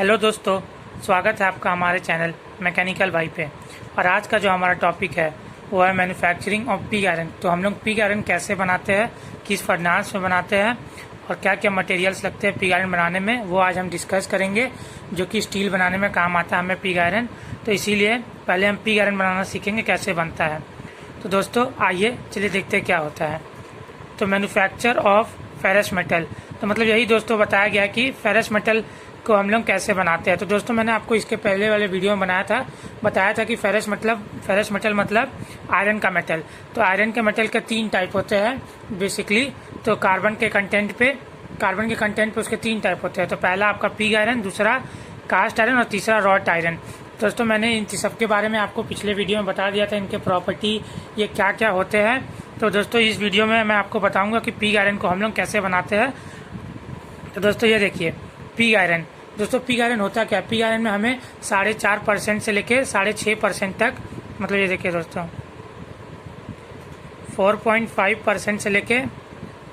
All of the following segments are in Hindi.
हेलो दोस्तों, स्वागत है आपका हमारे चैनल मैकेनिकल भाई पे। और आज का जो हमारा टॉपिक है वो है मैन्युफैक्चरिंग ऑफ पिग आयरन। तो हम लोग पिग आयरन कैसे बनाते हैं, किस फर्नास में बनाते हैं और क्या क्या मटेरियल्स लगते हैं पिग आयरन बनाने में, वो आज हम डिस्कस करेंगे, जो कि स्टील बनाने में काम आता है हमें पिग आयरन। तो इसीलिए पहले हम पिग आयरन बनाना सीखेंगे कैसे बनता है। तो दोस्तों आइए चलिए देखते हैं क्या होता है। तो मैन्युफैक्चर ऑफ फेरस मेटल, तो मतलब यही दोस्तों बताया गया कि फेरस मेटल को हम लोग कैसे बनाते हैं। तो दोस्तों मैंने आपको इसके पहले वाले वीडियो में बताया था कि फेरस मेटल मतलब आयरन का मेटल। तो आयरन के मेटल के 3 टाइप होते हैं बेसिकली। तो कार्बन के कंटेंट पे उसके 3 टाइप होते हैं। तो पहला आपका पिग आयरन, दूसरा कास्ट आयरन और तीसरा रॉट आयरन। दोस्तों मैंने इन सब के बारे में आपको पिछले वीडियो में बता दिया था, इनके प्रॉपर्टी ये क्या क्या होते हैं। तो दोस्तों इस वीडियो में मैं आपको बताऊंगा कि पिग आयरन को हम लोग कैसे बनाते हैं। तो दोस्तों ये देखिए पिग आयरन। दोस्तों पिग आयरन होता क्या है, पिग आयरन में हमें 4.5% से लेके 6.5% तक, मतलब ये देखिए दोस्तों 4.5% से लेके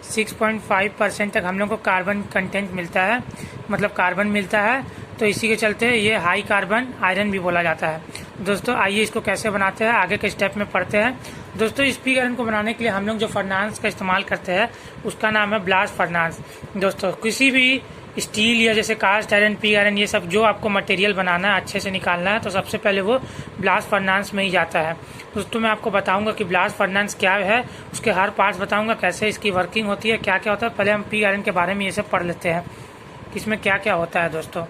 6.5% तक हम लोग को कार्बन कंटेंट मिलता है, मतलब कार्बन मिलता है। तो इसी के चलते ये हाई कार्बन आयरन भी बोला जाता है। दोस्तों आइए इसको कैसे बनाते हैं आगे के स्टेप में पढ़ते हैं। दोस्तों इस पिग आयरन को बनाने के लिए हम लोग जो फर्नास का इस्तेमाल करते हैं उसका नाम है ब्लास्ट फर्नास। दोस्तों किसी भी स्टील या जैसे कास्ट आयरन, पिग आयरन, ये सब जो आपको मटेरियल बनाना है, अच्छे से निकालना है, तो सबसे पहले वो ब्लास्ट फर्नास में ही जाता है। दोस्तों मैं आपको बताऊंगा कि ब्लास्ट फर्नास क्या है, उसके हर पार्ट्स बताऊंगा, कैसे इसकी वर्किंग होती है, क्या क्या होता है। पहले हम पिग आयरन के बारे में ये सब पढ़ लेते हैं कि इसमें क्या क्या होता है। दोस्तों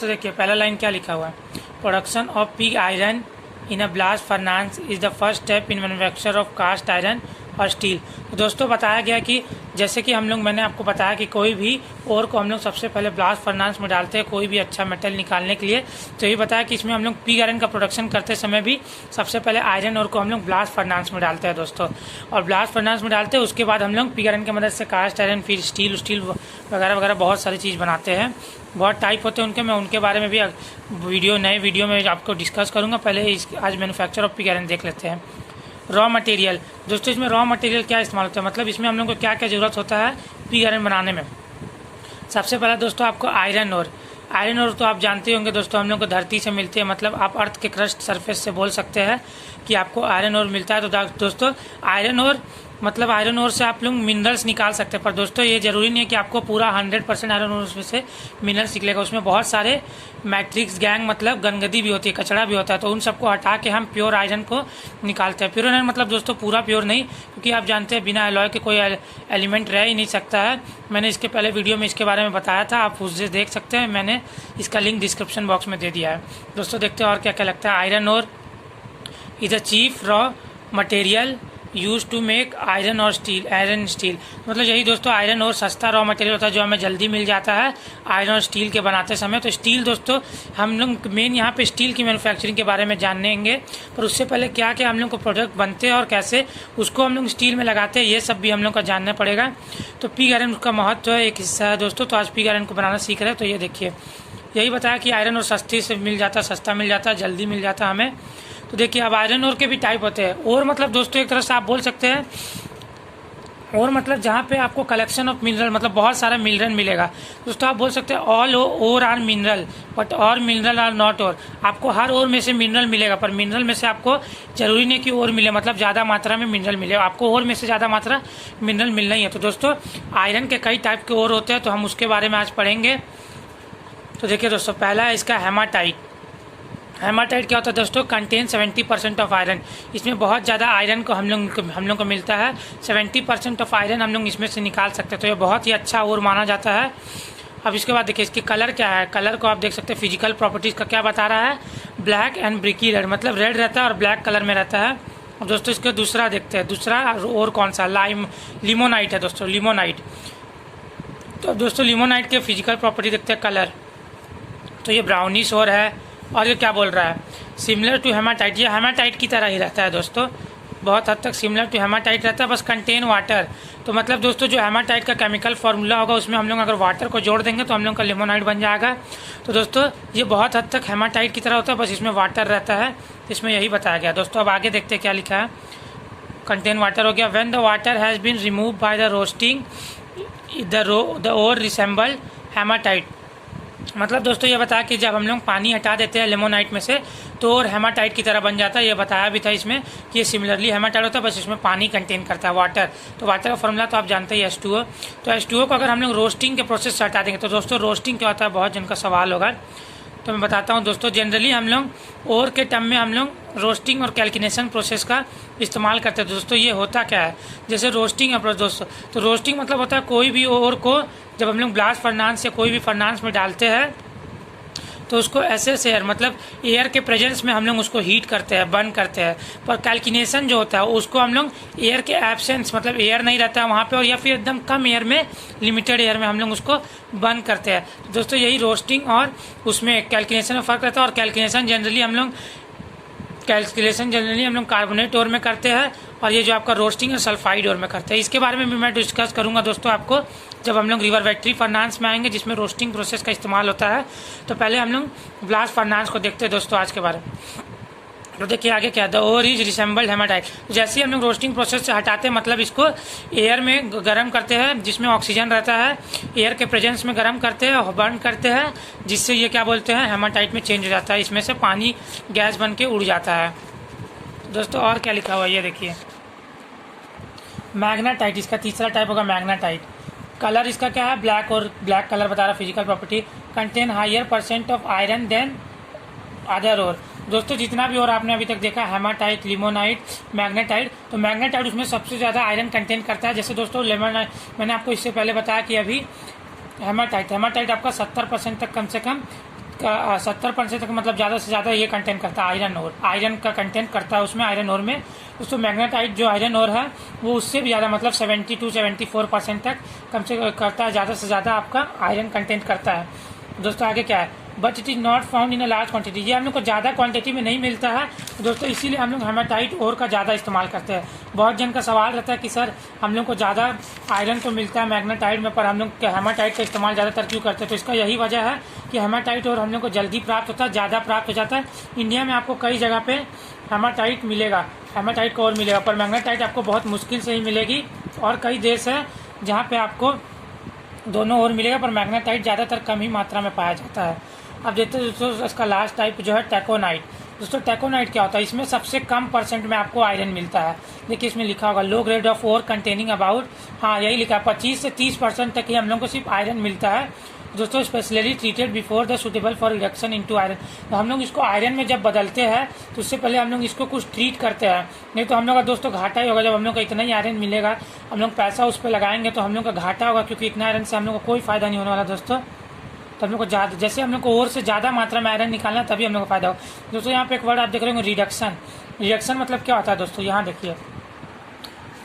देखिए पहला लाइन क्या लिखा हुआ है, production of pig iron in a blast furnace is the first step in manufacture of cast iron और स्टील। तो दोस्तों बताया गया कि जैसे कि मैंने आपको बताया कि कोई भी ओर को हम लोग सबसे पहले ब्लास्ट फर्नास में डालते हैं कोई भी अच्छा मेटल निकालने के लिए। तो ये बताया कि इसमें हम लोग पिग आयरन का प्रोडक्शन करते समय भी सबसे पहले आयरन ओर को हम लोग ब्लास्ट फर्नास में डालते हैं दोस्तों। और ब्लास्ट फर्नास में डालते हैं, उसके बाद हम लोग पिग आयरन की मदद से कास्ट आयरन, फिर स्टील वगैरह वगैरह बहुत सारी चीज़ बनाते हैं। बहुत टाइप होते हैं उनके, मैं उनके बारे में भी नए वीडियो में आपको डिस्कस करूँगा। पहले आज मैन्युफैक्चर ऑफ पिग आयरन देख लेते हैं। रॉ मटेरियल, दोस्तों इसमें रॉ मटेरियल क्या इस्तेमाल होता है, मतलब इसमें हम लोग को क्या क्या ज़रूरत होता है पिग आयरन बनाने में। सबसे पहला दोस्तों आपको आयरन ओर तो आप जानते होंगे दोस्तों, हम लोग को धरती से मिलती है, मतलब आप अर्थ के क्रस्ट सरफेस से बोल सकते हैं कि आपको आयरन ओर मिलता है। तो दोस्तों आयरन ओर से आप लोग मिनरल्स निकाल सकते हैं। पर दोस्तों ये जरूरी नहीं है कि आपको पूरा 100% आयरन ओर से मिनरल्स निकलेगा। उसमें बहुत सारे मैट्रिक्स गैंग, मतलब गंदगी भी होती है, कचरा भी होता है। तो उन सबको हटा के हम प्योर आयरन को निकालते हैं। प्योर आयरन मतलब दोस्तों पूरा प्योर नहीं, क्योंकि आप जानते हैं बिना एलॉय के कोई एलिमेंट रह ही नहीं सकता है। मैंने इसके पहले वीडियो में इसके बारे में बताया था, आप उससे देख सकते हैं, मैंने इसका लिंक डिस्क्रिप्शन बॉक्स में दे दिया है। दोस्तों देखते हैं और क्या क्या लगता है। Iron ore is a chief raw material use to make iron steel, मतलब यही दोस्तों आयरन और सस्ता रॉ मटेरियल होता है जो हमें जल्दी मिल जाता है आयरन और स्टील के बनाते समय। तो स्टील दोस्तों हम लोग मेन यहाँ पे स्टील की मैन्युफैक्चरिंग के बारे में जानेंगे, पर उससे पहले क्या क्या हम लोग को प्रोडक्ट बनते हैं और कैसे उसको हम लोग स्टील में लगाते हैं, ये सब भी हम लोग का जानना पड़ेगा। तो पिग आयरन उसका महत्व है, एक हिस्सा है दोस्तों। तो आज पिग आयरन को बनाना सीख रहे हैं। तो ये देखिए यही बताया कि आयरन और सस्ती से मिल जाता है, सस्ता मिल जाता है, जल्दी मिल जाता है हमें। तो देखिए अब आयरन ओर के भी टाइप होते हैं। और मतलब दोस्तों एक तरह से आप बोल सकते हैं, और मतलब जहाँ पे आपको कलेक्शन ऑफ मिनरल, मतलब बहुत सारा मिनरल मिलेगा दोस्तों। आप बोल सकते हैं all ore are mineral but all mineral are not ore. आपको हर ओर में से मिनरल मिलेगा, पर मिनरल में से आपको जरूरी नहीं कि ओर मिले, मतलब ज़्यादा मात्रा में मिनरल मिले, आपको ओर में से ज़्यादा मात्रा मिनरल मिलना ही है। तो दोस्तों आयरन के कई टाइप के ओर होते हैं, तो हम उसके बारे में आज पढ़ेंगे। तो देखिए दोस्तों पहला है इसका हेमाटाइट। हेमाटाइट क्या होता है दोस्तों, कंटेन 70% ऑफ आयरन। इसमें बहुत ज़्यादा आयरन को हम लोग को मिलता है, 70% ऑफ आयरन हम लोग इसमें से निकाल सकते हैं। तो ये बहुत ही अच्छा और माना जाता है। अब इसके बाद देखिए इसकी कलर क्या है। कलर को आप देख सकते हैं, फिजिकल प्रॉपर्टीज़ का क्या बता रहा है, ब्लैक एंड ब्रिकी रेड, मतलब रेड रहता है और ब्लैक कलर में रहता है। अब दोस्तों इसका दूसरा देखते हैं, दूसरा और कौन सा, लिमोनाइट है दोस्तों, लिमोनाइट। तो दोस्तों लिमोनाइट के फिजिकल प्रॉपर्टी देखते हैं, कलर। तो ये ब्राउनिश और है, और ये क्या बोल रहा है, सिमिलर टू हेमाटाइट, ये हेमाटाइट की तरह ही रहता है दोस्तों, बहुत हद तक सिमिलर टू हेमाटाइट रहता है, बस कंटेन वाटर। तो मतलब दोस्तों जो हेमाटाइट का केमिकल फार्मूला होगा उसमें हम लोग अगर वाटर को जोड़ देंगे तो हम लोग का लिमोनाइट बन जाएगा। तो दोस्तों ये बहुत हद तक हेमाटाइट की तरह होता है, बस इसमें वाटर रहता है, इसमें यही बताया गया दोस्तों। अब आगे देखते हैं क्या लिखा है। कंटेन वाटर हो गया। When the water has been remove by the roasting the ore resemble hematite. मतलब दोस्तों ये बताया कि जब हम लोग पानी हटा देते हैं लिमोनाइट में से तो और हेमाटाइट की तरह बन जाता है। ये बताया भी था इसमें कि ये सिमिलरली हेमाटाइट होता है, बस इसमें पानी कंटेन करता है, वाटर। तो वाटर का फॉर्मूला तो आप जानते ही H2O। तो H2O को अगर हम लोग रोस्टिंग के प्रोसेस से हटा देंगे तो दोस्तों रोस्टिंग क्या होता है, बहुत जन का सवाल होगा, तो मैं बताता हूँ दोस्तों। जनरली हम लोग ओर के टर्म में हम लोग रोस्टिंग और कैल्किनेशन प्रोसेस का इस्तेमाल करते हैं दोस्तों। ये होता क्या है, जैसे रोस्टिंग अप्रोच दोस्तों, तो रोस्टिंग मतलब होता है कोई भी ओर को जब हम लोग ब्लास्ट फर्नांस या कोई भी फर्नांस में डालते हैं तो उसको एसेस एयर मतलब एयर के प्रेजेंस में हम लोग उसको हीट करते हैं, बर्न करते हैं। पर कैल्किनेशन जो होता है उसको हम लोग एयर के एब्सेंस मतलब एयर नहीं रहता है वहाँ पे, और या फिर एकदम कम एयर में, लिमिटेड एयर में हम लोग उसको बर्न करते हैं। तो दोस्तों यही रोस्टिंग और उसमें कैल्किनेशन में फ़र्क रहता है। और कैल्किनेशन जनरली हम लोग कार्बोनेट ओर में करते हैं, और ये जो आपका रोस्टिंग है सल्फाइड ओर में करते हैं। इसके बारे में भी मैं डिस्कस करूंगा दोस्तों आपको जब हम लोग रिवर वेट्री फर्नांस में आएंगे जिसमें रोस्टिंग प्रोसेस का इस्तेमाल होता है। तो पहले हम लोग ब्लास्ट फर्नांस को देखते हैं दोस्तों आज के बारे में। तो देखिए आगे क्या, द ओर इज रिसेंबल्ड हेमाटाइट। जैसे ही हम लोग रोस्टिंग प्रोसेस से हटाते हैं मतलब इसको एयर में गर्म करते हैं जिसमें ऑक्सीजन रहता है, एयर के प्रेजेंस में गर्म करते हैं और बर्न करते हैं, जिससे ये क्या बोलते हैं हेमाटाइट में चेंज हो जाता है। इसमें से पानी गैस बन के उड़ जाता है दोस्तों। और क्या लिखा हुआ है ये देखिए, मैग्नेटाइट, इसका तीसरा टाइप होगा मैग्नेटाइट। कलर इसका क्या है, ब्लैक, और ब्लैक कलर बता रहा physical property. Contain higher percent of iron than other ore. दोस्तों जितना भी और आपने अभी तक देखा हेमाटाइट, लिमोनाइट, मैग्नेटाइट, तो मैग्नेटाइट उसमें सबसे ज़्यादा आयरन कंटेन करता है। जैसे दोस्तों लेमोनाइट मैंने आपको इससे पहले बताया कि अभी हेमाटाइट आपका 70% तक कम से कम 70% तक मतलब ज़्यादा से ज़्यादा ये कंटेंट करता है आयरन और, आयरन का कंटेंट करता है उसमें आयरन और में। दोस्तों मैग्नेटाइट जो आयरन और है वो उससे भी ज़्यादा मतलब 72-74% तक कम से करता है, ज़्यादा से ज़्यादा आपका आयरन कंटेंट करता है। दोस्तों आगे क्या है, but it is not found in a large quantity. ये हम लोग को ज़्यादा क्वांटिटी में नहीं मिलता है दोस्तों, इसीलिए हम लोग हेमाटाइट और का ज़्यादा इस्तेमाल करते हैं। बहुत जन का सवाल रहता है कि सर हम लोग को ज़्यादा आयरन तो मिलता है मैग्नेटाइट में, पर हम लोग हेमाटाइट का इस्तेमाल ज़्यादातर क्यों करते हैं। तो इसका यही वजह है कि हेमाटाइट और हम लोग को जल्दी प्राप्त होता है, ज़्यादा प्राप्त हो जाता है। इंडिया में आपको कई जगह पे हेमाटाइट मिलेगा, हेमाटाइट का और मिलेगा, पर मैग्नेटाइट आपको बहुत मुश्किल से ही मिलेगी। और कई देश है जहाँ पे आपको दोनों और मिलेगा, पर मैग्नेटाइट ज़्यादातर कम ही मात्रा में पाया जाता है। अब देखते हैं दोस्तों इसका लास्ट टाइप जो है टैकोनाइट। दोस्तों टैकोनाइट क्या होता है, इसमें सबसे कम परसेंट में आपको आयरन मिलता है। देखिए इसमें लिखा होगा low grade of ore containing about, हाँ यही लिखा है 25 से 30% तक ही हम लोग को सिर्फ आयरन मिलता है दोस्तों। Specially treated before the suitable for reduction into iron. तो हम लोग इसको आयरन में जब बदलते हैं तो उससे पहले हम लोग इसको कुछ ट्रीट करते हैं, नहीं तो हम लोग का दोस्तों घाटा ही होगा। जब हम लोग का इतना ही आयरन मिलेगा, हम लोग पैसा उस पर लगाएंगे तो हम लोग का घाटा होगा, क्योंकि इतना आयरन से हम लोग को कोई फायदा नहीं होने वाला दोस्तों। तो हम लोग को ज़्यादा, जैसे हम लोग को और से ज़्यादा मात्रा में आयरन निकालना है तभी हम लोग को फायदा हो। दोस्तों यहाँ पे एक वर्ड आप देख रहे होंगे रिडक्शन। रिडक्शन मतलब क्या होता है दोस्तों, यहाँ देखिए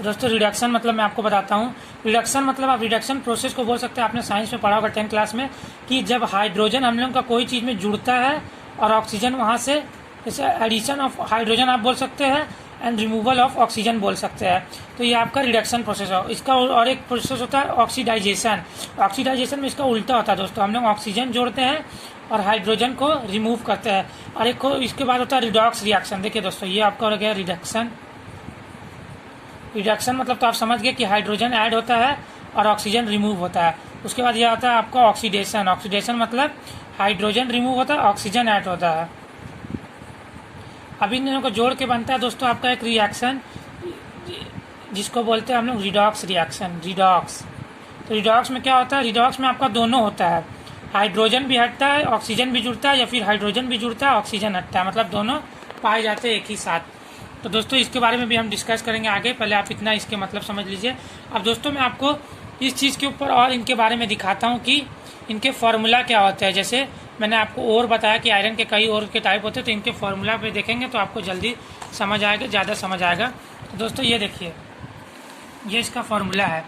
दोस्तों रिडक्शन मतलब मैं आपको बताता हूँ। रिडक्शन मतलब आप रिडक्शन प्रोसेस को बोल सकते हैं, आपने साइंस में पढ़ा होगा 10th क्लास में, कि जब हाइड्रोजन हम लोग का कोई चीज़ में जुड़ता है और ऑक्सीजन वहाँ से, जैसे एडिशन ऑफ हाइड्रोजन आप बोल सकते हैं एंड रिमूवल ऑफ ऑक्सीजन बोल सकते हैं। तो ये आपका रिडक्शन प्रोसेस है। इसका और एक प्रोसेस होता है ऑक्सीडाइजेशन। ऑक्सीडाइजेशन में इसका उल्टा होता है दोस्तों, हम लोग ऑक्सीजन जोड़ते हैं और हाइड्रोजन को रिमूव करते हैं। और एक इसके बाद होता है रिडॉक्स रिएक्शन। देखिए दोस्तों ये आपका हो गया रिडक्शन। रिडक्शन मतलब तो आप समझ गए कि हाइड्रोजन ऐड होता है और ऑक्सीजन रिमूव होता है। उसके बाद यह आता है आपका ऑक्सीडेशन। ऑक्सीडेशन मतलब हाइड्रोजन रिमूव होता है, ऑक्सीजन ऐड होता है। अब इन दोनों को जोड़ के बनता है दोस्तों आपका एक रिएक्शन जिसको बोलते हैं हम लोग रिडॉक्स रिएक्शन। रिडॉक्स, तो रिडॉक्स में क्या होता है, रिडॉक्स में आपका दोनों होता है, हाइड्रोजन भी हटता है, ऑक्सीजन भी जुड़ता है, या फिर हाइड्रोजन भी जुड़ता है, ऑक्सीजन हटता है, मतलब दोनों पाए जाते हैं एक ही साथ। तो दोस्तों इसके बारे में भी हम डिस्कस करेंगे आगे, पहले आप इतना इसके मतलब समझ लीजिए। अब दोस्तों मैं आपको इस चीज़ के ऊपर और इनके बारे में दिखाता हूँ कि इनके फार्मूला क्या होता है। जैसे मैंने आपको और बताया कि आयरन के कई और के टाइप होते हैं, तो इनके फार्मूला पे देखेंगे तो आपको जल्दी समझ आएगा, ज़्यादा समझ आएगा। तो दोस्तों ये देखिए, ये इसका फार्मूला है।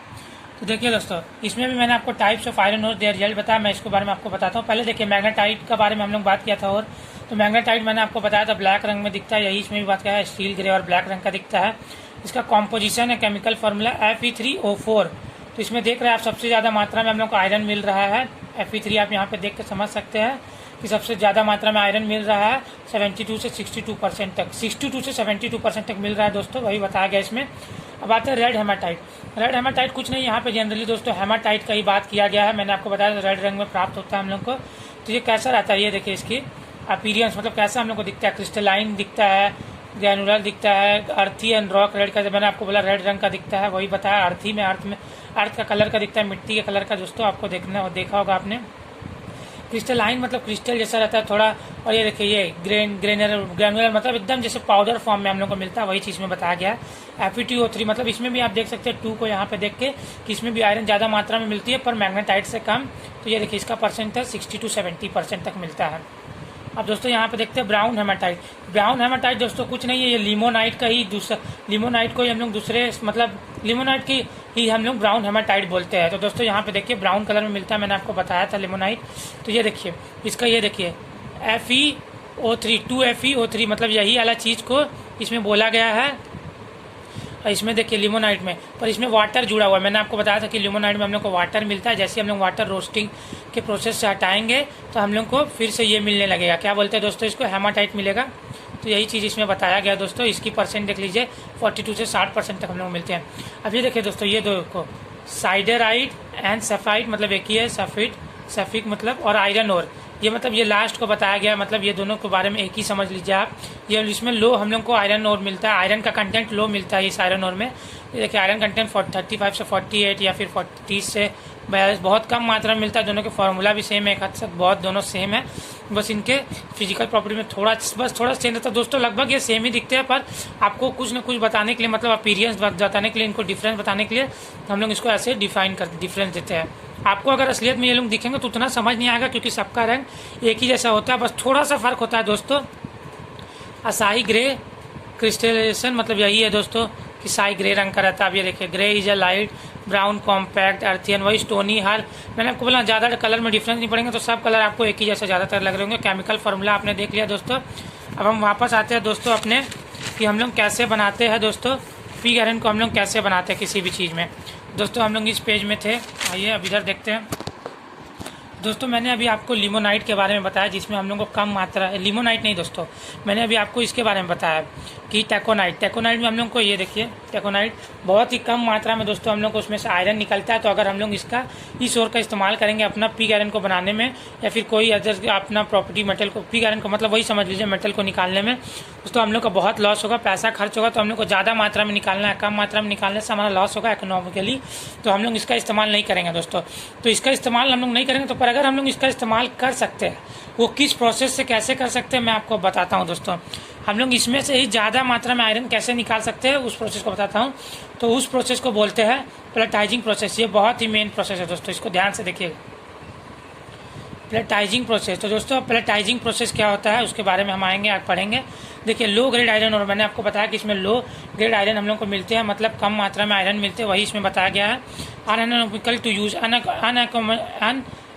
तो देखिए दोस्तों इसमें भी मैंने आपको टाइप्स ऑफ आयरन और देयर रिजल्ट बताया, मैं इसके बारे में आपको बताता हूँ। पहले देखिए मैग्नेटाइट के बारे में हम लोग बात किया था, और तो मैग्नेटाइट मैंने आपको बताया था ब्लैक रंग में दिखता है, यही इसमें भी बात किया है, स्टील ग्रे और ब्लैक रंग का दिखता है। इसका कॉम्पोजिशन है केमिकल फार्मूला Fe3O4। तो इसमें देख रहे हैं आप सबसे ज़्यादा मात्रा में हम लोग को आयरन मिल रहा है। Fe3 आप यहाँ पे देख के समझ सकते हैं कि सबसे ज़्यादा मात्रा में आयरन मिल रहा है 72 से 62% तक, 62 से 72% तक मिल रहा है दोस्तों, वही बताया गया इसमें। अब आते हैं रेड हेमाटाइट। रेड हेमाटाइट कुछ नहीं, यहाँ पे जनरली दोस्तों हेमाटाइट का ही बात किया गया है। मैंने आपको बताया रेड रंग में प्राप्त होता है हम लोग को। तो ये कैसा रहता है, ये देखिए इसकी अपीरियंस, मतलब कैसा हम लोग को दिखता है, क्रिस्टलाइन दिखता है, ग्रैनुलर दिखता है, अर्थी एंड रॉक रेड का, जब मैंने आपको बोला रेड रंग का दिखता है, वही बताया। अर्थी में अर्थ का कलर का दिखता है, मिट्टी के कलर का दोस्तों, आपको देखा होगा आपने। क्रिस्टलाइन मतलब क्रिस्टल जैसा रहता है थोड़ा। और ये देखिए ये ग्रैनुलर मतलब एकदम जैसे पाउडर फॉर्म में हम लोग को मिलता है, वही चीज़ में बताया गया है। Fe2O3 मतलब इसमें भी आप देख सकते हैं 2 को यहाँ पे देख के कि इसमें भी आयरन ज़्यादा मात्रा में मिलती है, पर मैग्नेटाइट से कम। तो ये देखिए इसका परसेंटेज 60 to 70% तक मिलता है। अब दोस्तों यहाँ पे देखते हैं ब्राउन हेमाटाइट। ब्राउन हेमाटाइट दोस्तों कुछ नहीं है, ये लिमोनाइट का ही दूसरा, लिमोनाइट को ही हम लोग दूसरे मतलब लिमोनाइट की ही हम लोग ब्राउन हेमाटाइट बोलते हैं। तो दोस्तों यहाँ पे देखिए ब्राउन कलर में मिलता है, मैंने आपको बताया था लिमोनाइट। तो ये देखिए इसका, ये देखिए Fe2O3 2Fe2O3 मतलब यही वाला चीज़ को इसमें बोला गया है। और इसमें देखिए लिमोनाइट में, पर इसमें वाटर जुड़ा हुआ है। मैंने आपको बताया था कि लिमोनाइट में हम लोग को वाटर मिलता है, जैसे हम लोग वाटर रोस्टिंग के प्रोसेस से हटाएंगे तो हम लोग को फिर से ये मिलने लगेगा। क्या बोलते हैं दोस्तों इसको, हेमाटाइट मिलेगा। तो यही चीज़ इसमें बताया गया दोस्तों। इसकी परसेंट देख लीजिए 42 से 60% तक हम लोग मिलते हैं। अब ये देखिए दोस्तों, ये दो को साइडराइट एंड सफाइट मतलब एक ही है, सफिक मतलब, और आयरन ओर, ये मतलब ये लास्ट को बताया गया, मतलब ये दोनों के बारे में एक ही समझ लीजिए आप। ये इसमें लो हम लोग को आयरन ओर मिलता है, आयरन का कंटेंट लो मिलता है इस आयरन ओर में। ये देखिए आयरन कंटेंट 35 से 48 या फिर 30 से 42 बहुत कम मात्रा में मिलता है। दोनों के फार्मूला भी सेम है, एक हद तक बहुत दोनों सेम है, बस इनके फिजिकल प्रॉपर्टी में थोड़ा चेंज रहता है दोस्तों। लगभग ये सेम ही दिखते हैं, पर आपको कुछ ना कुछ बताने के लिए, मतलब अपीरियंस बताने के लिए, इनको डिफरेंस बताने के लिए हम लोग इसको ऐसे डिफरेंस देते हैं। आपको अगर असलियत में ये लोग दिखेंगे तो उतना समझ नहीं आएगा, क्योंकि सबका रंग एक ही जैसा होता है, बस थोड़ा सा फर्क होता है दोस्तों। असाई ग्रे क्रिस्टलाइजेशन मतलब यही है दोस्तों कि साई ग्रे रंग का रहता है। अब ये देखिए grey is a light brown compact earthen, वही स्टोनी। हर मैंने आपको बोला ज़्यादा कलर में डिफरेंस नहीं पड़ेंगे, तो सब कलर आपको एक ही जैसे ज़्यादातर लग रहे होंगे। केमिकल फार्मूला आपने देख लिया दोस्तों। अब हम वापस आते हैं दोस्तों अपने कि हम लोग कैसे बनाते हैं दोस्तों पिग आयरन को, हम लोग कैसे बनाते हैं किसी भी चीज़ में। दोस्तों हम लोग इस पेज में थे, आइए अब इधर देखते हैं। दोस्तों मैंने अभी आपको लिमोनाइट के बारे में बताया, जिसमें हम लोग को कम मात्रा, लिमोनाइट नहीं दोस्तों, मैंने अभी आपको इसके बारे में बताया कि टेकोनाइट में हम लोग को, ये देखिए टेकोनाइट बहुत ही कम मात्रा में दोस्तों हम लोग को उसमें से आयरन निकलता है। तो अगर हम लोग इस ओर का इस्तेमाल करेंगे अपना पिग आयरन को बनाने में, या फिर कोई अदर अपना प्रॉपर्टी मेटल को, पिग आयरन को मतलब वही समझ लीजिए मेटल को निकालने में, दोस्तों हम लोग का बहुत लॉस होगा, पैसा खर्च होगा। तो हम लोग को ज़्यादा मात्रा में निकालना है, कम मात्रा में निकालने से हमारा लॉस होगा इकोनॉमिकली। तो हम लोग इसका इस्तेमाल नहीं करेंगे दोस्तों। तो इसका इस्तेमाल हम लोग नहीं करेंगे, तो पर अगर हम लोग इसका इस्तेमाल कर सकते हैं, वो किस प्रोसेस से कैसे कर सकते हैं मैं आपको बताता हूं दोस्तों। हम लोग इसमें से ही ज़्यादा मात्रा में आयरन कैसे निकाल सकते हैं उस प्रोसेस को बताता हूं। तो उस प्रोसेस को बोलते हैं प्लेटाइजिंग प्रोसेस। ये बहुत ही मेन प्रोसेस है दोस्तों, इसको ध्यान से देखिएगा। प्लेटाइजिंग प्रोसेस, तो दोस्तों प्लेटाइजिंग प्रोसेस क्या होता है उसके बारे में हम आएंगे, आज पढ़ेंगे। देखिए लो ग्रेड आयरन, और मैंने आपको बताया कि इसमें लो ग्रेड आयरन हम लोग को मिलते हैं, मतलब कम मात्रा में आयरन मिलते हैं, वही इसमें बताया गया है। अनइकोनॉमिकल टू यूज,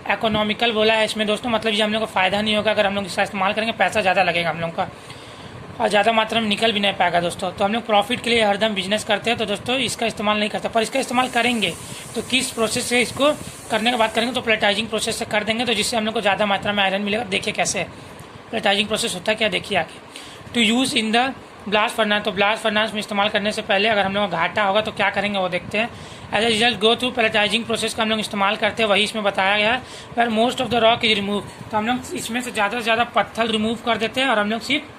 इकोनॉमिकल बोला है इसमें दोस्तों, मतलब ये हम लोग को फ़ायदा नहीं होगा अगर हम लोग इसका इस्तेमाल करेंगे, पैसा ज़्यादा लगेगा हम लोग का, और ज़्यादा मात्रा में निकल भी नहीं पाएगा दोस्तों। तो हम लोग प्रॉफिट के लिए हरदम बिजनेस करते हैं, तो दोस्तों इसका इस्तेमाल नहीं करते, पर इसका इस्तेमाल करेंगे तो किस प्रोसेस से इसको करने की बात करेंगे, तो प्लेटाइजिंग प्रोसेस से कर देंगे, तो जिससे हम लोग को ज़्यादा मात्रा में आयरन मिलेगा। देखिए कैसे प्लेटाइजिंग प्रोसेस होता है, क्या देखिए आगे। To use in the blast furnace, तो ब्लास्ट फर्नास में इस्तेमाल करने से पहले अगर हम लोग को घाटा होगा तो क्या करेंगे वो देखते हैं। As a result go through pelletizing process का हम लोग इस्तेमाल करते हैं, वही इसमें बताया गया है। पर most of the rock is remove, तो हम लोग इसमें से ज़्यादा से ज़्यादा पत्थर रिमूव कर देते हैं, और हम लोग सिर्फ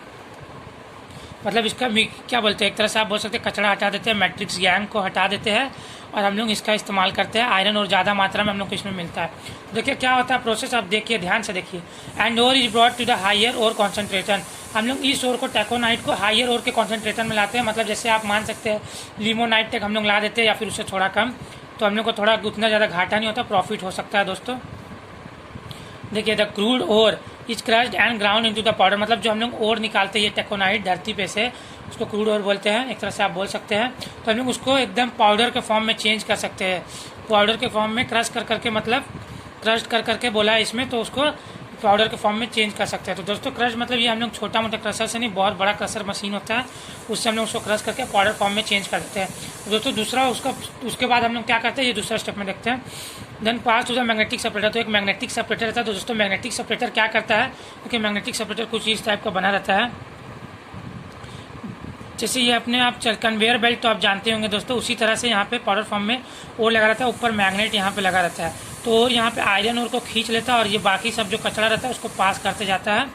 मतलब इसका क्या बोलते हैं, एक तरह से आप बोल सकते हैं कचरा हटा देते हैं, मैट्रिक्स गैंग को हटा देते हैं, और हम लोग इसका इस्तेमाल करते हैं। आयरन और ज़्यादा मात्रा में हम लोग को इसमें मिलता है। देखिए क्या होता है प्रोसेस, आप देखिए ध्यान से देखिए। And ore is brought to the higher ore concentration, हम लोग इस ओर को टेकोनाइट को हायर ओर के कॉन्सेंट्रेशन में लाते हैं, मतलब जैसे आप मान सकते हैं लिमोनाइट तक हम लोग ला देते हैं, या फिर उससे थोड़ा कम, तो हम लोग को थोड़ा उतना ज़्यादा घाटा नहीं होता, प्रॉफिट हो सकता है दोस्तों। देखिए the crude ore is crushed and ground into the powder, मतलब जो हम लोग ओर निकालते हैं ये टेकोनाइट धरती पे से, उसको क्रूड ओर बोलते हैं, एक तरह से आप बोल सकते हैं। तो हम लोग उसको एकदम पाउडर के फॉर्म में चेंज कर सकते हैं, पाउडर के फॉर्म में क्रश कर करके, मतलब क्रश कर करके बोला है इसमें, तो उसको पाउडर के फॉर्म में चेंज कर सकते हैं। तो दोस्तों क्रश मतलब ये हम लोग छोटा मोटा क्रशर से नहीं, बहुत बड़ा क्रशर मशीन होता है, उससे हम लोग उसको क्रश करके पाउडर फॉर्म में चेंज कर देते हैं। तो दोस्तों दूसरा उसके बाद हम लोग क्या करते हैं, ये दूसरा स्टेप में देखते हैं। Then pass to the magnetic separator, तो एक मैग्नेटिक सेपरेटर रहता है। तो दोस्तों मैग्नेटिक सेपरेटर क्या करता है, क्योंकि मैग्नेटिक सेपरेटर कुछ इस टाइप का बना रहता है। जैसे ये अपने आप कन्वेयर बेल्ट तो आप जानते होंगे दोस्तों, उसी तरह से यहाँ पे पाउडर फॉर्म में वो लगा रहता है, ऊपर मैग्नेट यहाँ पे लगा रहता है, तो यहाँ पे आयरन और को खींच लेता है और ये बाकी सब जो कचरा रहता है उसको पास करते जाता है।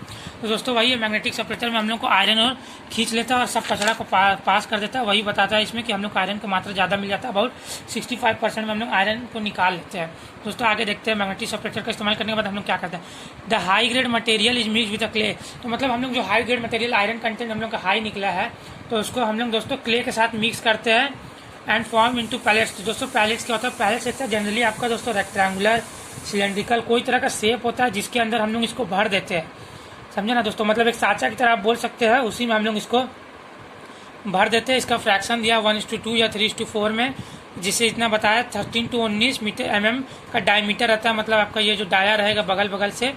तो दोस्तों वही है, मैग्नेटिक सेपरेटर में हम लोग को आयरन और खींच लेता है और सब कचरा को पास कर देता है। वही बताता है इसमें कि हम लोग को आयरन की मात्रा ज़्यादा मिल जाता है, अबाउट 65% में हम लोग आयरन को निकाल लेते हैं। दोस्तों आगे देखते हैं मैग्नेटिक सेपरेटर का इस्तेमाल करने के बाद हम लोग क्या करते हैं। The high grade material is mix with the clay, तो मतलब हम लोग जो high grade material iron content हम लोग का हाई निकला है तो उसको हम लोग दोस्तों क्ले के साथ मिक्स करते हैं एंड फॉर्म इनटू पैलेट्स। तो दोस्तों पैलेट्स क्या होता है, पैलेट्स होता है जनरली आपका दोस्तों रेक्टेंगुलर, सिलेंड्रिकल, कोई तरह का शेप होता है जिसके अंदर हम लोग इसको भर देते हैं, समझे ना दोस्तों। मतलब एक साँचा की तरह आप बोल सकते हैं, उसी में हम लोग इसको भर देते हैं। इसका फ्रैक्शन दिया 1:2 या 3:4 में, जिसे इतना बताया 13 to 19 मीटर mm का डायमीटर रहता है। मतलब आपका ये जो डाया रहेगा बगल बगल से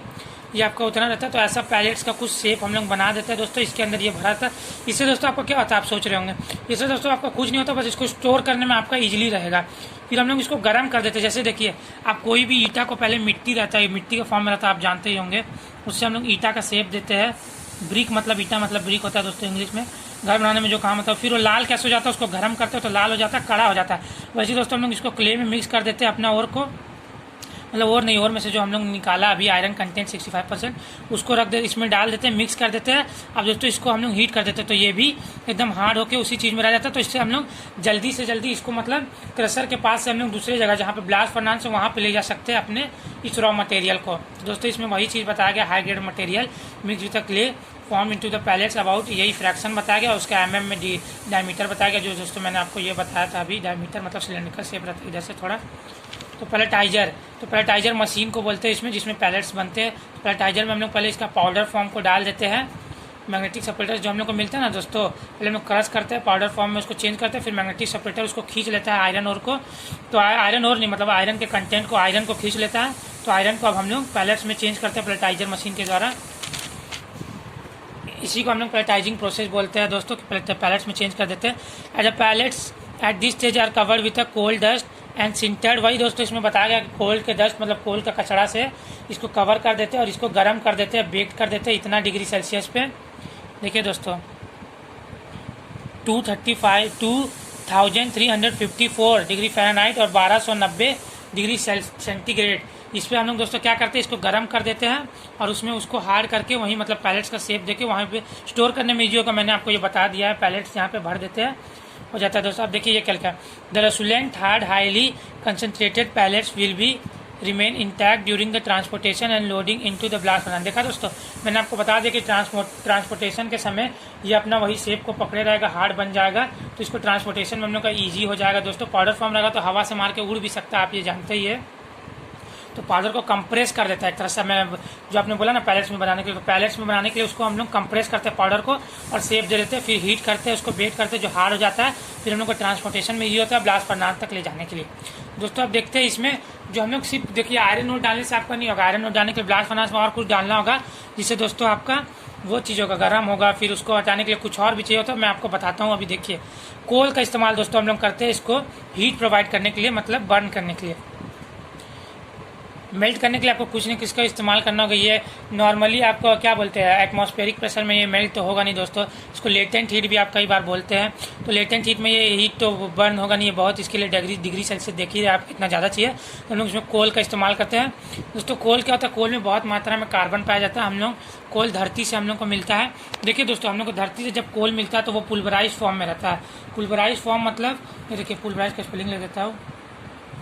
ये आपका उतना रहता है। तो ऐसा पैलेट्स का कुछ शेप हम लोग बना देते हैं दोस्तों, इसके अंदर ये भरा था। इससे दोस्तों आपको क्या होता है, आप सोच रहे होंगे, इससे दोस्तों आपका कुछ नहीं होता, बस इसको स्टोर करने में आपका इजीली रहेगा। फिर हम लोग इसको गर्म कर देते हैं। जैसे देखिए आप कोई भी ईटा को पहले मिट्टी रहता है, मिट्टी का फॉर्म में रहता है, आप जानते ही होंगे, उससे हम लोग ईटा का शेप देते हैं। ब्रिक मतलब ईटा मतलब ब्रिक होता है दोस्तों इंग्लिश में, घर बनाने में जो काम होता है। फिर वो लाल कैसे हो जाता है, उसको गर्म करते हो तो लाल हो जाता है, कड़ा हो जाता है। वैसे दोस्तों हम लोग इसको क्ले में मिक्स कर देते हैं अपना ओर को, मतलब और नहीं, और में से जो हम लोग निकाला अभी आयरन कंटेंट 65% उसको रख दे, इसमें डाल देते हैं, मिक्स कर देते हैं। अब दोस्तों इसको हम लोग हीट कर देते हैं तो ये भी एकदम हार्ड होकर उसी चीज़ में रह जाता है। तो इससे हम लोग जल्दी से जल्दी इसको मतलब क्रशर के पास से हम लोग दूसरी जगह जहाँ पे ब्लास्ट फर्नांस है वहाँ पे ले जा सकते हैं अपने इस रॉ मटेरियल को। तो दोस्तों इसमें वही चीज़ बताया गया, high grade material mix with the clay form into the pellets, about यही फ्रैक्शन बताया गया। उसका mm में डायमीटर बताया गया, जो दोस्तों मैंने आपको ये बताया था अभी। डायमीटर मतलब सिलेंड्रिकल शेप रहता है इधर से थोड़ा। तो पैलेटाइजर मशीन को बोलते हैं इसमें, जिसमें पैलेट्स बनते हैं। तो पैलेटाइजर में हम लोग पहले इसका पाउडर फॉर्म को डाल देते हैं। मैग्नेटिक सेपरेटर जो हम लोग को मिलता है ना दोस्तों, पहले हम लोग क्रश करते हैं, पाउडर फॉर्म में उसको चेंज करते हैं, फिर मैग्नेटिक सेपरेटर उसको खींच लेता है आयरन ओर को। तो आयरन ओर नहीं, मतलब आयरन के कंटेंट को, आयरन को खींच लेता है। तो आयरन को अब हम लोग पैलेट्स में चेंज करते हैं पैलेटाइजर मशीन के द्वारा। इसी को हम लोग पैलेटाइजिंग प्रोसेस बोलते हैं दोस्तों, पैलेट्स में चेंज कर देते हैं। As a pellets at this stage are covered with a cold dust and sintered. वही दोस्तों इसमें बताया गया कि कोल के डस्ट मतलब कोल का कचरा से इसको कवर कर देते हैं और इसको गर्म कर देते हैं, बेक कर देते हैं इतना डिग्री सेल्सियस पे। देखिए दोस्तों 2354 डिग्री फ़ारेनहाइट और 1290 डिग्री सेंटीग्रेड, इस पर हम लोग दोस्तों क्या करते हैं, इसको गर्म कर देते हैं और उसमें उसको हार्ड करके वहीं मतलब पैलेट्स का शेप देके वहाँ पे स्टोर करने में ईजी होगा। मैंने आपको ये बता दिया है, पैलेट्स यहाँ पे भर देते हैं, हो जाता है दोस्तों। अब देखिए ये क्या लिखा है, the resultant hard highly concentrated pellets will be remain intact during the transportation and loading into the blast furnace. देखा दोस्तों, मैंने आपको बता दिया कि ट्रांसपोर्टेशन के समय ये अपना वही शेप को पकड़े रहेगा, हार्ड बन जाएगा, तो इसको ट्रांसपोर्टेशन में हम लोग का ईजी हो जाएगा दोस्तों। पाउडर फॉर्म रहेगा तो हवा से मार के उड़ भी सकता है, आप ये जानते ही है। तो पाउडर को कंप्रेस कर देता है एक तरह से। मैं जो आपने बोला ना पैलेट्स में बनाने के लिए, तो पैलेट्स में बनाने के लिए उसको हम लोग कंप्रेस करते हैं पाउडर को और शेप दे देते हैं, फिर हीट करते हैं, उसको बेक करते हैं, जो हार्ड हो जाता है, फिर हम लोग को ट्रांसपोर्टेशन में ये होता है ब्लास्ट फर्नेस तक ले जाने के लिए। दोस्तों अब देखते हैं इसमें जो हम लोग सिर्फ देखिए आयरन ओर डालने से आपका नहीं होगा, आयरन ओर डालने के लिए ब्लास्ट फर्नेस में और कुछ डालना होगा, जिससे दोस्तों आपका वो चीज़ होगा, गर्म होगा, फिर उसको हटाने के लिए कुछ और भी चाहिए होता है। मैं आपको बताता हूँ। अभी देखिए कोल का इस्तेमाल दोस्तों हम लोग करते हैं इसको हीट प्रोवाइड करने के लिए, मतलब बर्न करने के लिए। मेल्ट करने के लिए आपको कुछ नहीं किसका इस्तेमाल करना होगा। ये नॉर्मली आपको क्या बोलते हैं, एटमॉस्फेरिक प्रेशर में ये मेल्ट तो होगा नहीं दोस्तों, इसको लेटेंट हीट भी आप कई बार बोलते हैं। तो लेटेंट हीट में ये हीट तो बर्न होगा नहीं, ये बहुत, इसके लिए डिग्री सेल्सियस देखिए आप कितना ज़्यादा चाहिए। तो हम लोग इसमें कोल का इस्तेमाल करते हैं दोस्तों। कोल क्या होता है, कोल में बहुत मात्रा में कार्बन पाया जाता है। हम लोग कोल धरती से हम लोग को मिलता है। देखिए दोस्तों हम लोग को धरती से जब कोल मिलता है तो वो पुल्वराइज फॉर्म में रहता है। पुल्वराइज फॉर्म मतलब ये देखिए, पुल्वराइज का स्पेलिंग ले देता हूँ,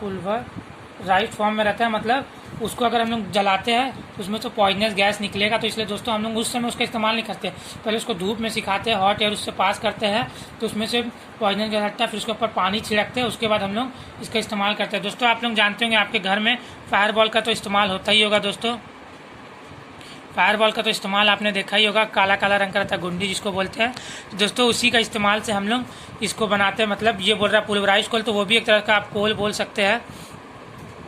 पुल्वराइज फॉर्म में रहता है। मतलब उसको अगर हम लोग जलाते हैं तो उसमें तो पॉइजनस गैस निकलेगा, तो इसलिए दोस्तों हम लोग उस समय उसका इस्तेमाल नहीं करते। पहले उसको धूप में सिखाते हैं, हॉट एयर उससे पास करते हैं, तो उसमें से पॉइजनस गैस हटता है, फिर उसके ऊपर पानी छिड़कते हैं, उसके बाद हम लोग इसका इस्तेमाल करते हैं। दोस्तों आप लोग जानते होंगे आपके घर में फायरबॉल का तो इस्तेमाल होता ही होगा दोस्तों। फायरबॉल का तो इस्तेमाल आपने देखा ही होगा, काला काला रंग का रहता है, गुंडी जिसको बोलते हैं। तो दोस्तों उसी का इस्तेमाल से हम लोग इसको बनाते हैं। मतलब ये बोल रहा है पुल्वराइज कोल, तो वो भी एक तरह का आप कोल बोल सकते हैं।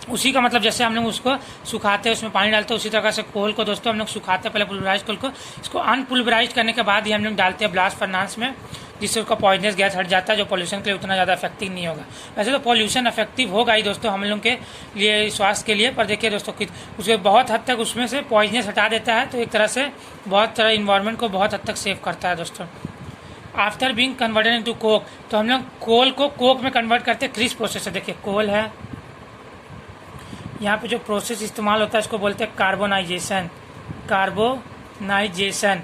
उसी का मतलब जैसे हम लोग उसको सुखाते हैं, उसमें पानी डालते हैं, उसी तरह से कोल को दोस्तों हम लोग सुखाते हैं पहले पुल्वराइज कोल को। इसको अनपुल्वराइज करने के बाद ही हम लोग डालते हैं ब्लास्ट फर्नेस में, जिससे उसका पॉइजनस गैस हट जाता है, जो पॉल्यूशन के लिए उतना ज़्यादा इफेक्टिव नहीं होगा। वैसे तो पॉल्यूशन इफेक्टिव होगा ही दोस्तों हम लोग के लिए, स्वास्थ्य के लिए, पर देखिए दोस्तों उसके बहुत हद तक उसमें से पॉइजनस हटा देता है, तो एक तरह से बहुत तरह इन्वायरमेंट को बहुत हद तक सेव करता है दोस्तों। After being converted into Coke, तो हम लोग कोल को कोक में कन्वर्ट करते हैं क्रिस्प प्रोसेस से। देखिए कोल है, यहाँ पे जो प्रोसेस इस्तेमाल होता है इसको बोलते हैं कार्बोनाइजेशन, कार्बोनाइजेशन,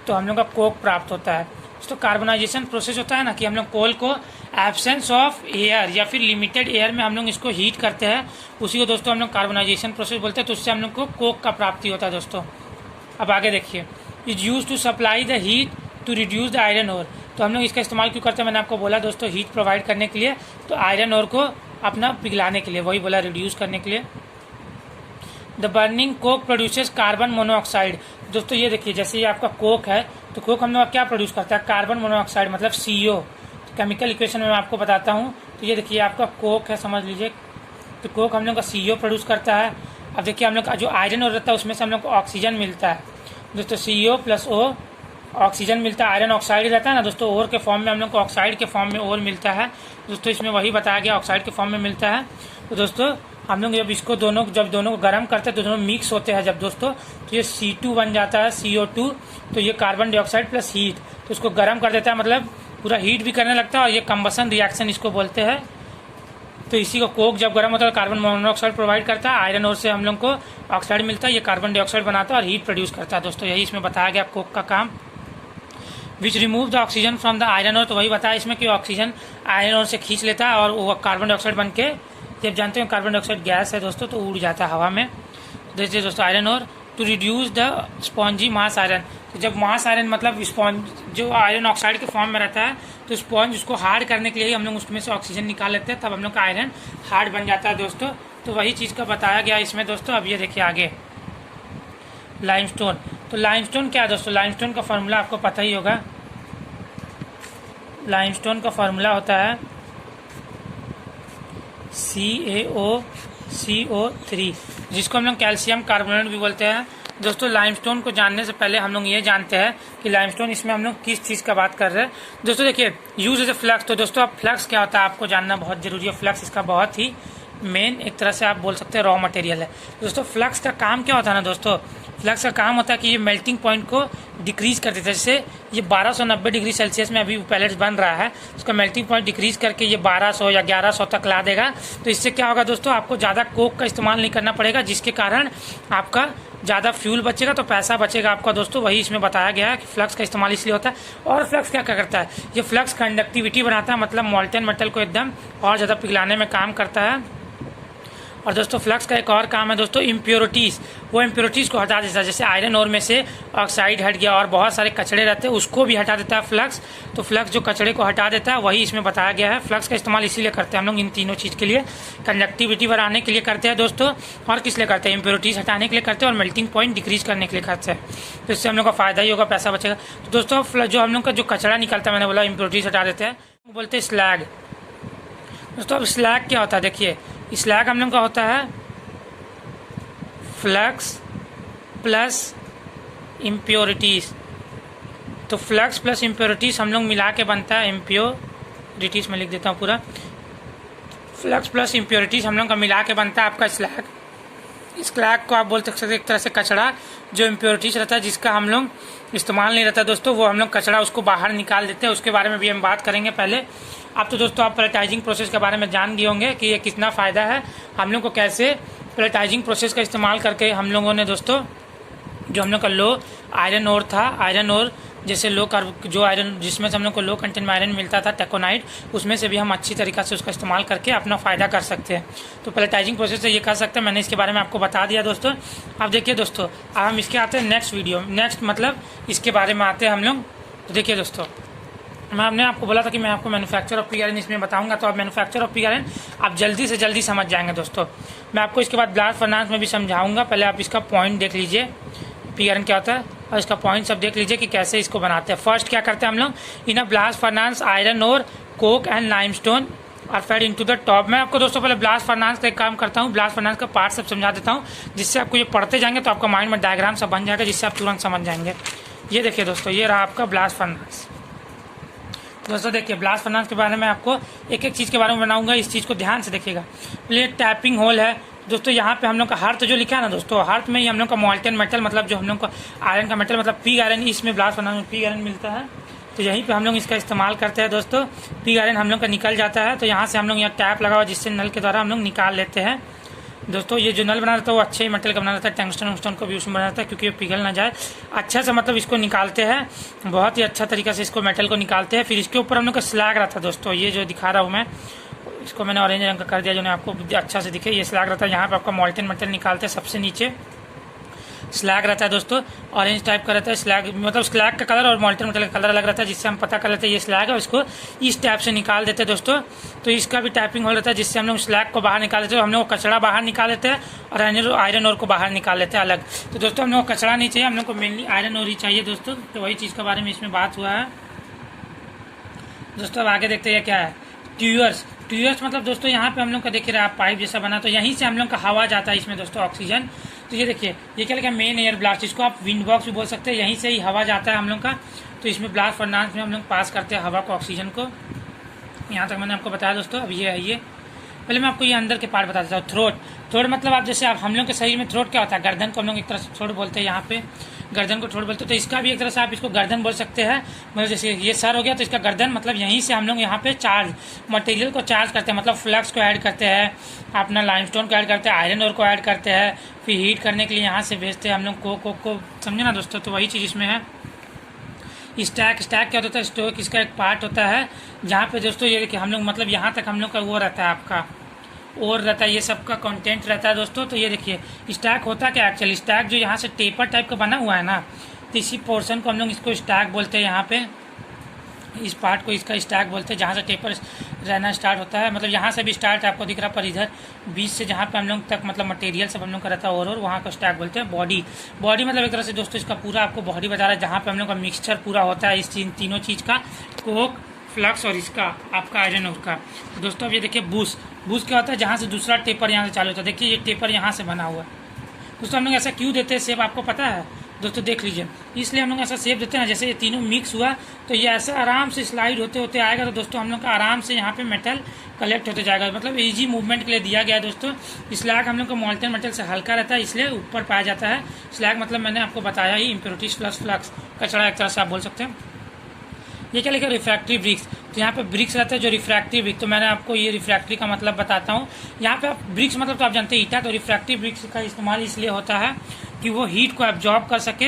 तो हम लोग का कोक प्राप्त होता है। तो कार्बोनाइजेशन प्रोसेस होता है ना कि हम लोग कोल को एब्सेंस ऑफ एयर या फिर लिमिटेड एयर में हम लोग इसको हीट करते हैं, उसी को दोस्तों हम लोग कार्बोनाइजेशन प्रोसेस बोलते हैं। तो उससे हम लोग को कोक का प्राप्ति होता है दोस्तों। अब आगे देखिए, is use to supply the heat to reduce the iron ore, तो हम लोग इसका इस्तेमाल क्यों करते हैं, मैंने आपको बोला दोस्तों हीट प्रोवाइड करने के लिए, तो आयरन ओर को अपना पिघलाने के लिए, वही बोला रिड्यूस करने के लिए। The burning Coke produces carbon monoxide, दोस्तों ये देखिए जैसे ये आपका कोक है, तो कोक हम लोग क्या प्रोड्यूस करता है, कार्बन मोनोऑक्साइड मतलब CO। केमिकल इक्वेशन में मैं आपको बताता हूँ। तो ये देखिए आपका कोक है, समझ लीजिए, तो कोक हम लोग का CO प्रोड्यूस करता है। अब देखिए हम लोग का जो आयरन ओर रहता है उसमें से हम लोग को ऑक्सीजन मिलता है दोस्तों, CO + O ऑक्सीजन मिलता है। आयरन ऑक्साइड रहता है ना दोस्तों, ओर के फॉर्म में हम लोग को ऑक्साइड के फॉर्म में ओर मिलता है दोस्तों, इसमें वही बताया गया ऑक्साइड के फॉर्म में मिलता है। तो दोस्तों हम लोग जब इसको दोनों को गर्म करते हैं तो दोनों मिक्स होते हैं जब दोस्तों, तो ये C2 बन जाता है, CO2, तो ये कार्बन डाइऑक्साइड प्लस हीट, तो इसको गर्म कर देता है, मतलब पूरा हीट भी करने लगता है, और ये कंबसन रिएक्शन इसको बोलते हैं। तो इसी को कोक जब गर्म होता है कार्बन मोनोऑक्साइड प्रोवाइड करता है, आयरन ओर से हम लोग को ऑक्साइड मिलता है, ये कार्बन डाइऑक्साइड बनाता है और हीट प्रोड्यूस करता है दोस्तों, यही इसमें बताया गया कोक का काम। Which remove the oxygen from the iron ore, तो वही बताया इसमें कि ऑक्सीजन आयरन ओर से खींच लेता है और वो कार्बन डाइऑक्साइड बन के, जब जानते हैं कार्बन डाइऑक्साइड गैस है दोस्तों, तो उड़ जाता है हवा में। देखिए दोस्तों iron ore to reduce the spongy mass iron, तो जब मास आयरन मतलब स्पॉन्ज जो आयरन ऑक्साइड के फॉर्म में रहता है, तो स्पॉन्ज उसको हार्ड करने के लिए हम लोग उसमें से ऑक्सीजन निकाल लेते हैं, तब हम लोग का आयरन हार्ड बन जाता है दोस्तों। तो वही चीज़ का बताया गया इसमें दोस्तों। अब ये देखिए आगे लाइमस्टोन, तो लाइमस्टोन क्या है दोस्तों, लाइमस्टोन का फार्मूला आपको पता ही होगा। लाइमस्टोन का फार्मूला होता है CaOCO3, जिसको हम लोग कैल्शियम कार्बोनेट भी बोलते हैं दोस्तों। लाइमस्टोन को जानने से पहले हम लोग ये जानते हैं कि लाइमस्टोन, इसमें हम लोग किस चीज़ का बात कर रहे हैं दोस्तों। देखिए यूज एज ए फ्लक्स, तो दोस्तों अब फ्लक्स क्या होता है आपको जानना बहुत जरूरी है। फ्लक्स इसका बहुत ही मेन एक तरह से आप बोल सकते हैं रॉ मटेरियल है दोस्तों। फ्लक्स का काम क्या होता है ना दोस्तों, फ्लक्स का काम होता है कि ये मेल्टिंग पॉइंट को डिक्रीज कर देता है। जैसे ये 1290 डिग्री सेल्सियस में अभी पैलेट्स बन रहा है, उसका मेल्टिंग पॉइंट डिक्रीज करके ये 1200 या 1100 तक ला देगा। तो इससे क्या होगा दोस्तों, आपको ज़्यादा कोक का इस्तेमाल नहीं करना पड़ेगा, जिसके कारण आपका ज़्यादा फ्यूल बचेगा, तो पैसा बचेगा आपका दोस्तों। वही इसमें बताया गया है कि फ्लक्स का इस्तेमाल इसलिए होता है। और फ्लक्स क्या क्या करता है, ये फ्लक्स कंडक्टिविटी बनाता है, मतलब मॉल्टेन मेटल को एकदम और ज़्यादा पिघलाने में काम करता है। और दोस्तों फ्लक्स का एक और काम है दोस्तों, इम्प्योरिटीज़, वो इम्प्योरिटीज़ को हटा देता है। जैसे आयरन ओर में से ऑक्साइड हट गया और बहुत सारे कचड़े रहते हैं, उसको भी हटा देता है फ्लक्स। तो फ्लक्स जो कचड़े को हटा देता है, वही इसमें बताया गया है। फ्लक्स का इस्तेमाल इसीलिए करते हैं हम लोग इन तीनों चीज़ के लिए, कंडक्टिविटी बढ़ाने के लिए करते हैं दोस्तों, और किस लिए करते हैं, इम्प्योरिटीज़ हटाने के लिए करते हैं, और मेल्टिंग पॉइंट डिक्रीज करने के लिए करते हैं। तो इससे हम लोग का फायदा ही होगा, पैसा बचेगा। तो दोस्तों जो हम लोग का जो कचरा निकलता है, मैंने बोला इम्प्योरिटीज़ हटा देते हैं, वो बोलते हैं स्लैग दोस्तों। अब स्लैग क्या होता है, देखिए स्लैग हम लोग का होता है फ्लक्स प्लस इम्प्योरिटीज़। तो फ्लक्स प्लस इम्प्योरिटीज़ हम लोग मिला के बनता है इम्प्योरिटीज़, में लिख देता हूँ पूरा। फ्लक्स प्लस इम्प्योरिटीज़ हम लोग का मिला के बनता है आपका स्लैग। स्लैग को आप बोल सकते हैं एक तरह से कचड़ा, जो इम्प्योरिटीज़ रहता है जिसका हम लोग इस्तेमाल नहीं रहता दोस्तों, वो हम लोग कचड़ा उसको बाहर निकाल देते हैं। उसके बारे में भी हम बात करेंगे पहले। अब तो दोस्तों आप पैलेटाइजिंग प्रोसेस के बारे में जान गए होंगे कि ये कितना फ़ायदा है, हम लोग को कैसे पैलेटाइजिंग प्रोसेस का इस्तेमाल करके हम लोगों ने दोस्तों, जो हम लोग का लो आयरन ओर था, आयरन ओर जैसे लो कार्ब जो आयरन जिसमें से हम लोग को लो कंटेंट में आयरन मिलता था टेकोनाइट, उसमें से भी हम अच्छी तरीक़ा से उसका इस्तेमाल करके अपना फ़ायदा कर सकते हैं। तो पैलेटाइजिंग प्रोसेस से ये कर सकते हैं, मैंने इसके बारे में आपको बता दिया दोस्तों। अब देखिए दोस्तों, अब हम इसके आते हैं नेक्स्ट वीडियो, नेक्स्ट मतलब इसके बारे में आते हैं हम लोग। तो देखिए दोस्तों, मैंने आपको बोला था कि मैं आपको मैन्युफैक्चर ऑफ पिग आयरन इसमें बताऊंगा, तो आप मैन्युफैक्चर ऑफ पिग आयरन आप जल्दी से जल्दी समझ जाएंगे दोस्तों। मैं आपको इसके बाद ब्लास्ट फर्नेस में भी समझाऊंगा, पहले आप इसका पॉइंट देख लीजिए पिग आयरन क्या होता है, और इसका पॉइंट सब देख लीजिए कि कैसे इसको बनाते हैं। फर्स्ट क्या करते हैं हम लोग, in a blast furnace iron ore coke and limestone are fed into the top. मैं आपको दोस्तों पहले ब्लास्ट फर्नेस का एक काम करता हूँ, ब्लास्ट फर्नेस का पार्ट सब समझा देता हूँ, जिससे आपको ये पढ़ते जाएंगे तो आपका माइंड में डायग्राम सब बन जाएगा, जिससे आप तुरंत समझ जाएंगे। ये देखिए दोस्तों, ये रहा आपका ब्लास्ट फर्नेस। दोस्तों देखिए ब्लास्ट फर्नेस के बारे में आपको एक एक चीज़ के बारे में बनाऊंगा, इस चीज़ को ध्यान से देखिएगा। प्लेट टैपिंग होल है दोस्तों, यहाँ पे हम लोग का हार्थ जो लिखा है ना दोस्तों, हार्थ में ही हम लोग का मॉल्टेन मेटल मतलब जो हम लोग का आयरन का मेटल मतलब पिग आयरन, इसमें ब्लास्ट फर्नेस में पिग आयरन मिलता है। तो यहीं पे हम लोग इसका इस्तेमाल करते हैं दोस्तों। पिग आयरन हम लोग का निकल जाता है तो यहाँ से हम लोग यहाँ टैप लगा हुआ जिससे नल के द्वारा हम लोग निकाल लेते हैं दोस्तों। ये जो नल बना रहता है वो अच्छे मेटल का बना रहता है, टंगस्टन वंगस्टन को भी उसमें बना रहता है क्योंकि ये पिघल ना जाए। अच्छा से मतलब इसको निकालते हैं, बहुत ही अच्छा तरीका से इसको मेटल को निकालते हैं। फिर इसके ऊपर हम लोग का स्लैग रहता है दोस्तों, ये जो दिखा रहा हूँ मैं, इसको मैंने ऑरेंज रंग का कर दिया जो आपको अच्छा से दिखे। ये स्लैग रहता है, यहाँ पे आपका मॉल्टन मेटल निकालते हैं। सबसे नीचे स्लैग रहता है दोस्तों, ऑरेंज टाइप का रहता है स्लैग, मतलब स्लैग का कलर और मॉल्टन मेटल का कलर अलग रहता है, जिससे हम पता कर लेते हैं ये स्लैग है। उसको इस टैप से निकाल देते हैं दोस्तों। तो इसका भी टैपिंग हो रहता है जिससे हम लोग स्लैग को बाहर निकाल देते हैं। हम लोग कचरा बाहर निकाल लेते हैं और आयरन ओर को बाहर निकाल लेते हैं अलग। तो दोस्तों हम लोग को कचरा नहीं चाहिए, हम लोग को मेनली आयरन ओर ही चाहिए दोस्तों। तो वही चीज़ के बारे में इसमें बात हुआ है दोस्तों। अब आगे देखते हैं क्या है ट्यूअर्स। ट्यूअर्स मतलब दोस्तों यहाँ पे हम लोग का देखिए आप पाइप जैसा बना, तो यहीं से हम लोग का हवा जाता है इसमें दोस्तों, ऑक्सीजन। तो ये देखिए ये क्या लिखा है, मेन एयर ब्लास्ट, इसको आप विंड बॉक्स भी बोल सकते हैं। यहीं से ही हवा जाता है हम लोग का, तो इसमें ब्लास्ट फर्नांस में हम लोग पास करते हैं हवा को, ऑक्सीजन को। यहाँ तक मैंने आपको बताया दोस्तों। अब ये है, ये पहले मैं आपको ये अंदर के पार्ट बता देता हूँ। थ्रोट, थ्रोट मतलब आप जैसे आप हम लोग के शरीर में थ्रोट क्या होता है, गर्दन को हम लोग एक तरह से थ्रोट बोलते हैं, यहाँ पे गर्दन को थ्रोट बोलते हैं। तो इसका भी एक तरह से आप इसको गर्दन बोल सकते हैं। मतलब जैसे ये सर हो गया तो इसका गर्दन, मतलब यहीं से हम लोग यहाँ पे चार्ज मटेरियल को चार्ज करते हैं, मतलब फ्लक्स को ऐड करते हैं, अपना लाइमस्टोन को ऐड करते हैं, आयरन ओर को ऐड करते हैं, फिर हीट करने के लिए यहाँ से भेजते हैं हम लोग को समझे ना दोस्तों। तो वही चीज़ इसमें है। स्टैक, स्टैक क्या होता है, स्टोक इसका एक पार्ट होता है जहाँ पे दोस्तों ये देखिए हम लोग मतलब यहाँ तक हम लोग का वो रहता है आपका और रहता है, ये सब का कंटेंट रहता है दोस्तों। तो ये देखिए स्टैक होता क्या एक्चुअली, स्टैक जो यहाँ से टेपर टाइप का बना हुआ है ना, तो इसी पोर्शन को हम लोग इसको स्टैक बोलते हैं। यहाँ पे इस पार्ट को इसका स्टैक बोलते हैं, जहाँ से टेपर रहना स्टार्ट होता है। मतलब यहाँ से भी स्टार्ट आपको दिख रहा है, पर इधर बीच से जहाँ पे हम लोग तक मतलब मटेरियल सब हम लोग का रहता है और वहाँ को स्टैक बोलते हैं। बॉडी, बॉडी मतलब एक तरह से दोस्तों इसका पूरा आपको बॉडी बता रहा है, जहाँ पे हम लोग का मिक्सचर पूरा होता है इस तीनों चीज़ का, कोक, फ्लक्स और इसका आपका आयरन ओर का दोस्तों। अब ये देखिए बूस, बूस क्या होता है, जहाँ से दूसरा टेपर यहाँ से चालू होता है। देखिए ये टेपर यहाँ से बना हुआ है दोस्तों। हम लोग ऐसा क्यों देते हैं शेप, आपको पता है दोस्तों, देख लीजिए। इसलिए हम लोग ऐसा शेप देते हैं, जैसे ये तीनों मिक्स हुआ तो ये ऐसा आराम से स्लाइड होते होते आएगा। तो दोस्तों हम लोग का आराम से यहाँ पे मेटल कलेक्ट होते जाएगा, मतलब इजी मूवमेंट के लिए दिया गया है दोस्तों। स्लैग हम लोग का मॉल्टन मेटल से हल्का रहता है, इसलिए ऊपर पाया जाता है। स्लैग मतलब मैंने आपको बताया ही, इम्प्योरिटीज प्लस फ्लक्स, कचरा एक तरह से आप बोल सकते हैं। ये क्या लिखा है, रिफ्रैक्टिव ब्रिक्स। तो यहाँ पे ब्रिक्स रहता है जो रिफ्रैक्टिव ब्रिक्स, तो मैंने आपको ये रिफ्रैक्टिव का मतलब बताता हूँ। यहाँ पे आप ब्रिक्स मतलब तो आप जानते हैं ईटा, तो रिफ्रैक्टिव ब्रिक्स का इस्तेमाल इसलिए होता है कि वो हीट को एब्जॉर्ब कर सके,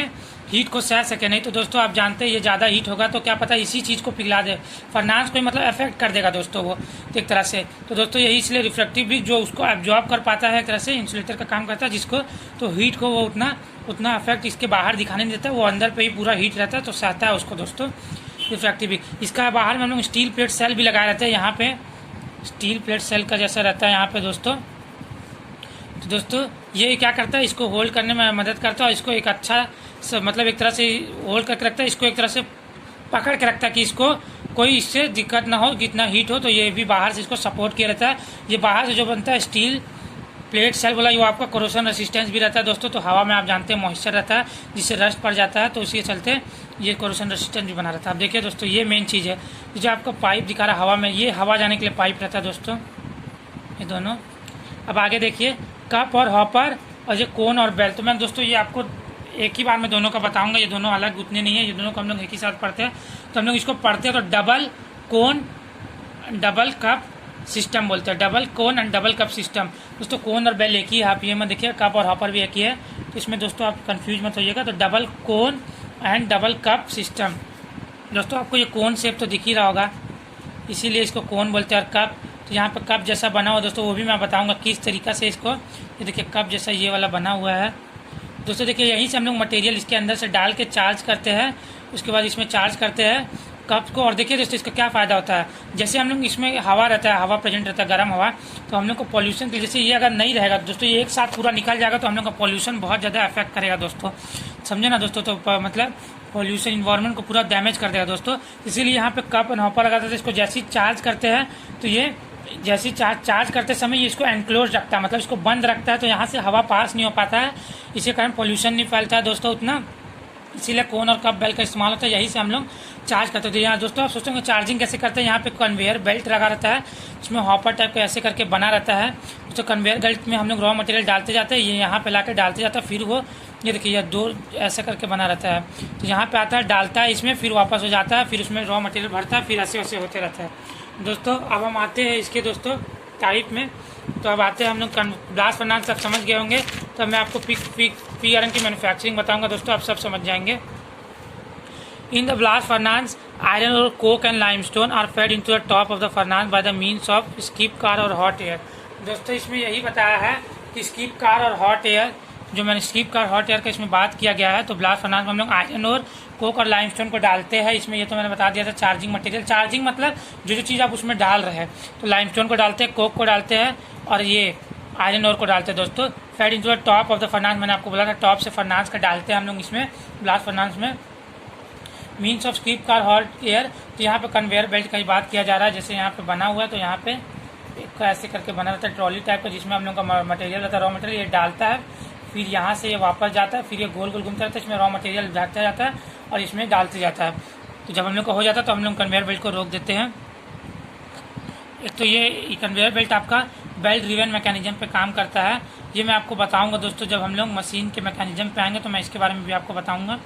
हीट को सह सके। नहीं तो दोस्तों आप जानते हैं ये ज़्यादा हीट होगा तो क्या पता इसी चीज़ को पिघला दे, फर्नांस को मतलब अफेक्ट कर देगा दोस्तों वो एक तरह से। तो दोस्तों यही इसलिए रिफ्रैक्टिव ब्रिक्स जो उसको एब्जॉर्ब कर पाता है, एक तरह से इंसुलेटर का काम करता है जिसको, तो हीट को वो उतना अफेक्ट इसके बाहर दिखाने नहीं देता, वो अंदर पे ही पूरा हीट रहता है तो सहता है उसको दोस्तों रिफ्रैक्टिव ब्रिक्स। इसका बाहर में हम लोग स्टील प्लेट सेल भी लगाए रहते हैं, यहाँ पे स्टील प्लेट सेल का जैसा रहता है यहाँ पे दोस्तों। तो दोस्तों ये क्या करता है, इसको होल्ड करने में मदद करता है, इसको एक अच्छा मतलब एक तरह से होल्ड करके रखता है, इसको एक तरह से पकड़ के रखता है कि इसको कोई इससे दिक्कत ना हो, जितना हीट हो। तो ये भी बाहर से इसको सपोर्ट किया रहता है। ये बाहर से जो बनता है स्टील प्लेट सेल बोला, वो आपका कोरोशन रेसिस्टेंस भी रहता है दोस्तों। तो हवा में आप जानते हैं मॉइस्चर रहता है जिससे रस्ट पड़ जाता है, तो उसके चलते ये कोरोशन रेसिस्टेंस भी बना रहता है। आप देखिए दोस्तों ये मेन चीज़ है, जो आपका पाइप दिखा रहा है हवा में, ये हवा जाने के लिए पाइप रहता है दोस्तों, ये दोनों। अब आगे देखिए कप और हॉपर और ये कोन और बेल। तो मैं दोस्तों ये आपको एक ही बार में दोनों का बताऊंगा, ये दोनों अलग उतने नहीं है, ये दोनों को हम लोग एक ही साथ पढ़ते हैं। तो हम लोग इसको पढ़ते हैं तो डबल कोन डबल कप सिस्टम बोलते हैं, double cone and double cup system दोस्तों। कोन और बेल एक ही है, आप ये में देखिए कप और हॉपर भी एक ही है, तो इसमें दोस्तों आप कंफ्यूज मत होइएगा। तो double cone and double cup system दोस्तों, आपको ये कोन शेप तो दिख ही रहा होगा, इसीलिए इसको कोन बोलते हैं। और कप, तो यहाँ पे कप जैसा बना हुआ दोस्तों, वो भी मैं बताऊंगा किस तरीका से इसको, ये देखिए कप जैसा ये वाला बना हुआ है दोस्तों। देखिए यहीं से हम लोग मटेरियल इसके अंदर से डाल के चार्ज करते हैं, उसके बाद इसमें चार्ज करते हैं कप को। और देखिए दोस्तों इसका क्या फ़ायदा होता है, जैसे हम लोग इसमें हवा रहता है, हवा प्रेजेंट रहता है, गर्म हवा, तो हम लोग को पॉल्यूशन की, जैसे ये अगर नहीं रहेगा दोस्तों, ये एक साथ पूरा निकल जाएगा तो हम लोग का पॉल्यूशन बहुत ज़्यादा अफेक्ट करेगा दोस्तों, समझे ना दोस्तों। तो मतलब पॉल्यूशन इन्वायरमेंट को पूरा डैमेज कर देगा दोस्तों। इसीलिए यहाँ पे कप एंड हॉपर लगाते थे, इसको जैसे ही चार्ज करते हैं तो ये जैसे चार्ज करते समय ये इसको एनक्लोज रखता है, मतलब इसको बंद रखता है, तो यहाँ से हवा पास नहीं हो पाता है, इसी कारण पॉल्यूशन नहीं फैलता है दोस्तों उतना। इसीलिए कोन और कप बेल का इस्तेमाल होता है, यही से हम लोग चार्ज करते थे। यहाँ दोस्तों आप सोचते हैं चार्जिंग कैसे करते हैं, यहाँ पे कन्वेयर बेल्ट लगा रहता है, इसमें हॉपर टाइप का ऐसे करके बना रहता है। तो कन्वेयर बेल्ट में हम लोग रॉ मटेरियल डालते जाते हैं, ये यहाँ पे ला के डालते जाते हैं, फिर वो ये देखिए ये दो ऐसा करके बना रहता है। तो यहाँ पे आता है, डालता है इसमें, फिर वापस हो जाता है, फिर उसमें रॉ मटेरियल भरता है, फिर ऐसे वैसे होते रहता है। दोस्तों अब हम आते हैं इसके दोस्तों टाइप में। तो अब आते हैं हम लोग ब्लास्ट फर्नास सब समझ गए होंगे। तो मैं आपको पिग आयरन की मैन्युफैक्चरिंग बताऊँगा दोस्तों, आप सब समझ जाएंगे। In the blast furnace, iron ore, coke and limestone are fed into the top of the furnace by the means of skip car और hot air। दोस्तों इसमें यही बताया है कि स्कीप कार और हॉट एयर, जो मैंने स्कीप कार हॉट एयर का इसमें बात किया गया है। तो ब्लास्ट फर्नास में हम लोग आयरन और कोक और लाइमस्टोन को डालते हैं इसमें। ये तो मैंने बता दिया था चार्जिंग मटेरियल। चार्जिंग मतलब जो चीज़ आप उसमें डाल रहे हैं। तो लाइमस्टोन को डालते हैं, कोक को डालते हैं और ये आयरन ओर को डालते हैं दोस्तों। Fed into the top of the furnace, मैंने आपको बोला था टॉप से फर्नास का डालते हैं हम लोग इसमें ब्लास्ट फर्नास में। Means of skip car hot air, तो यहाँ पे कन्वेयर बेल्ट का ही बात किया जा रहा है। जैसे यहाँ पे बना हुआ है, तो यहाँ पे एक ऐसे करके बना रहता है ट्रॉली टाइप का, जिसमें हम लोग का मटेरियल रहता है, रॉ मटेरियल ये डालता है, फिर यहाँ से ये वापस जाता है, फिर ये गोल गोल घूमता रहता है, इसमें रॉ मटेरियल जाता जाता है और इसमें डालते जाता है। तो जब हम लोग का हो जाता है तो हम लोग कन्वेयर बेल्ट को रोक देते हैं। एक तो ये कन्वेयर बेल्ट आपका बेल्ट ड्रिवन मैकेनिज्म पे काम करता है। ये मैं आपको बताऊंगा दोस्तों, जब हम लोग मशीन के मैकेनिज्म पे आएंगे तो मैं इसके बारे में भी आपको बताऊंगा।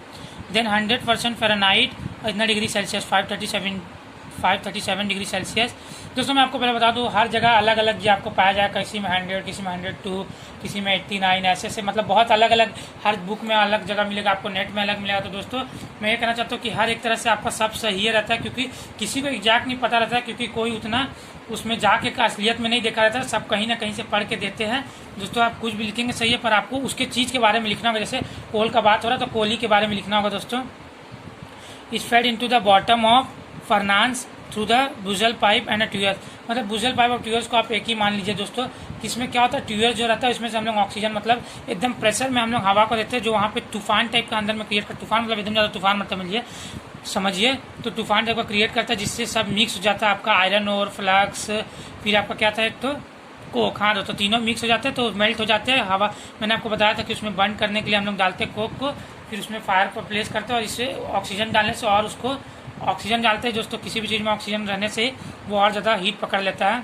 देन 100% फ़ारेनहाइट, इतना डिग्री सेल्सियस 537 डिग्री सेल्सियस। दोस्तों मैं आपको पहले बता दूं, हर जगह अलग अलग ये आपको पाया जाएगा, किसी में 100, किसी में 102, किसी में 89, ऐसे मतलब बहुत अलग अलग, हर बुक में अलग जगह मिलेगा, आपको नेट में अलग मिलेगा। तो दोस्तों मैं ये कहना चाहता हूँ कि हर एक तरह से आपका सब सही रहता है, क्योंकि किसी को एग्जैक्ट नहीं पता रहता है, क्योंकि कोई उतना उसमें जाके असलियत में नहीं देखा रहता है, सब कहीं ना कहीं से पढ़ के देते हैं। दोस्तों आप कुछ भी लिखेंगे सही है, पर आपको उसके चीज़ के बारे में लिखना होगा। जैसे कोल का बात हो रहा है तो कोली के बारे में लिखना होगा दोस्तों। Is fed into the bottom of furnace through the bustle pipe and a tuyere, मतलब बुजल पाइप और ट्यूअर्स को आप एक ही मान लीजिए दोस्तों। इसमें क्या होता है, ट्यूअर जो रहता है इसमें से हम लोग ऑक्सीजन मतलब एकदम प्रेशर में हम लोग हवा को देते हैं, जो वहाँ पे तूफान टाइप का अंदर में क्रिएट कर, तूफान मतलब एकदम ज़्यादा तूफान मतलब मिलिए समझिए, तो तूफान टाइप का क्रिएट करता है, जिससे सब मिक्स हो जाता है आपका आयरन और फ्लक्स, फिर आपका क्या था एक तो कोक, हाँ दोस्तों तीनों मिक्स हो जाते हैं तो मेल्ट हो जाते हैं। हवा मैंने आपको बताया था कि उसमें बर्न करने के लिए हम लोग डालते हैं कोक को, फिर उसमें फायर पर प्लेस करते हैं और इससे ऑक्सीजन डालने से और उसको ऑक्सीजन डालते हैं दोस्तों। किसी भी चीज़ में ऑक्सीजन रहने से वो और ज़्यादा हीट पकड़ लेता है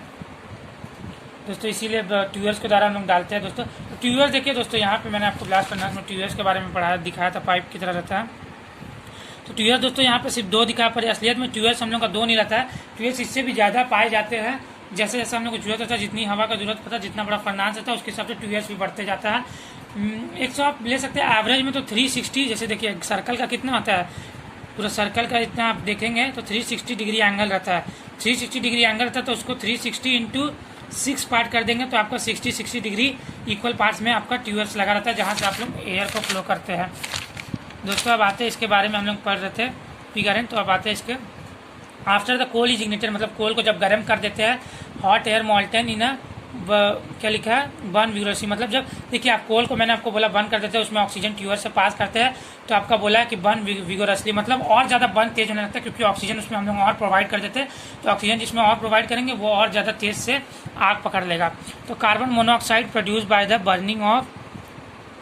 दोस्तों, इसीलिए ट्यूबर्स के द्वारा हम लोग डालते हैं दोस्तों। तो ट्यूबर देखिए दोस्तों, यहाँ पे मैंने आपको ब्लास्ट फर्नास में ट्यूबर्स के बारे में पढ़ाया, दिखाया था पाइप की तरह रहता है। तो ट्यूबर्स दोस्तों यहाँ पे सिर्फ 2 दिखा, पर असलियत में ट्यूबर्स हम लोग का 2 नहीं रहता है, ट्यूबर्स इससे भी ज़्यादा पाए जाते हैं। जैसे जैसे हम लोग को जरूरत होता है, जितनी हवा का जरूरत पड़ता है, जितना बड़ा फर्नास रहता है उसके हिसाब से ट्यूबर्स भी बढ़ते जाता है। 100 आप ले सकते हैं एवरेज में, तो 360, जैसे देखिए सर्कल का कितना होता है, पूरा सर्कल का इतना आप देखेंगे तो 360 डिग्री एंगल रहता है। 360 डिग्री एंगल रहता है तो उसको 360 इंटू 6 पार्ट कर देंगे तो आपका 60 डिग्री इक्वल पार्ट्स में आपका ट्यूबर्स लगा रहता है, जहाँ से आप लोग एयर को फ्लो करते हैं दोस्तों। अब आते हैं इसके बारे में हम लोग पढ़ रहे थे पिगारेंट, तो अब आते हैं इसके after the coal is ignited, मतलब कोल को जब गर्म कर देते हैं, हॉट एयर मॉल्टन इन क्या लिखा है बर्न विगोरसली, मतलब जब देखिए आप कोल को मैंने आपको बोला बर्न कर देते हैं, उसमें ऑक्सीजन ट्यूबर से पास करते हैं, तो आपका बोला है कि बर्न विगोरसली मतलब और ज़्यादा बर्न तेज होने लगता है, क्योंकि ऑक्सीजन उसमें हम लोग और प्रोवाइड कर देते हैं। तो ऑक्सीजन जिसमें और प्रोवाइड करेंगे वो और ज़्यादा तेज से आग पकड़ लेगा। तो carbon monoxide produce by the burning of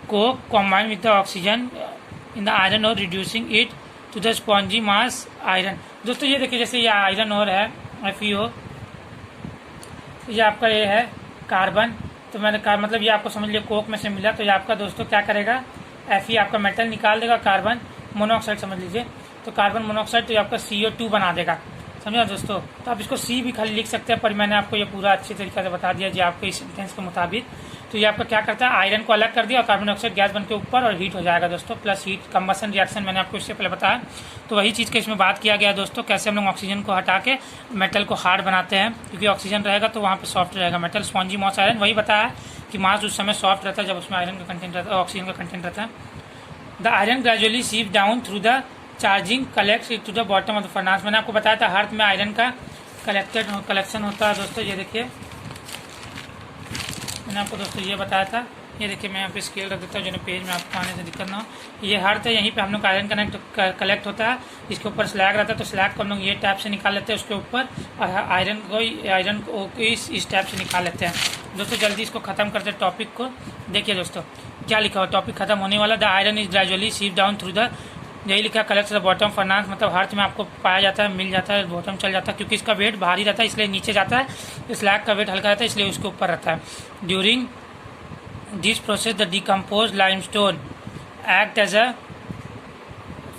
coke combined with the oxygen in the iron ore reducing it to the spongy mass iron. दोस्तों ये देखिए, जैसे ये आयरन और है FeO, ये आपका ये है कार्बन, तो मैंने कहा मतलब ये आपको समझ लिया कोक में से मिला, तो ये आपका दोस्तों क्या करेगा, Fe आपका मेटल निकाल देगा, कार्बन मोनोऑक्साइड समझ लीजिए, तो कार्बन मोनोऑक्साइड तो ये आपका CO2 बना देगा, समझा दोस्तों। तो आप इसको C भी खाली लिख सकते हैं, पर मैंने आपको ये पूरा अच्छी तरीके से बता दिया जी आपके इस सेंटेंस के मुताबिक। तो ये आपका क्या करता है, आयरन को अलग कर दिया और कार्बन डाइऑक्साइड गैस बन के ऊपर और हीट हो जाएगा दोस्तों, प्लस हीट कंबसन रिएक्शन मैंने आपको इससे पहले बताया। तो वही चीज़ के इसमें बात किया गया दोस्तों, कैसे हम लोग ऑक्सीजन को हटा के मेटल को हार्ड बनाते हैं, क्योंकि ऑक्सीजन रहेगा तो वहाँ पे सॉफ्ट रहेगा मेटल। स्पॉन्जी मॉस आयरन, वही बताया कि मास उस समय सॉफ्ट रहता है जब उसमें आयरन का कंटेंट रहता है, ऑक्सीजन का कंटेंट रहता है। The iron gradually seep down through the charging collect to the bottom of the furnace, मैंने आपको बताया था हर्थ में आयरन का कलेक्शन होता है दोस्तों। ये देखिए मैंने आपको दोस्तों ये बताया था, ये देखिए मैं यहाँ पे स्केल रख देता हूँ जो पेज में आपको आने से दिक्कत ना हो। ये हर्थ है, यहीं पे हम लोग आयरन कलेक्ट होता है, इसके ऊपर स्लैग रहता है, तो स्लैग को हम लोग ये टैप से निकाल लेते हैं उसके ऊपर, और आयरन को इस टैप से निकाल लेते हैं दोस्तों। जल्दी इसको खत्म करते हैं टॉपिक को। देखिए दोस्तों क्या लिखा हुआ, टॉपिक खत्म होने वाला। The iron is gradually seep down through the, यही लिखा कलेक्ट द बॉटम फर्नास, मतलब हर्थ में आपको पाया जाता है, मिल जाता है, बॉटम चल जाता है, क्योंकि इसका वेट भारी रहता है इसलिए नीचे जाता है, स्लैग का वेट हल्का रहता है इसलिए उसके ऊपर रहता है। During this process the decompose limestone act as a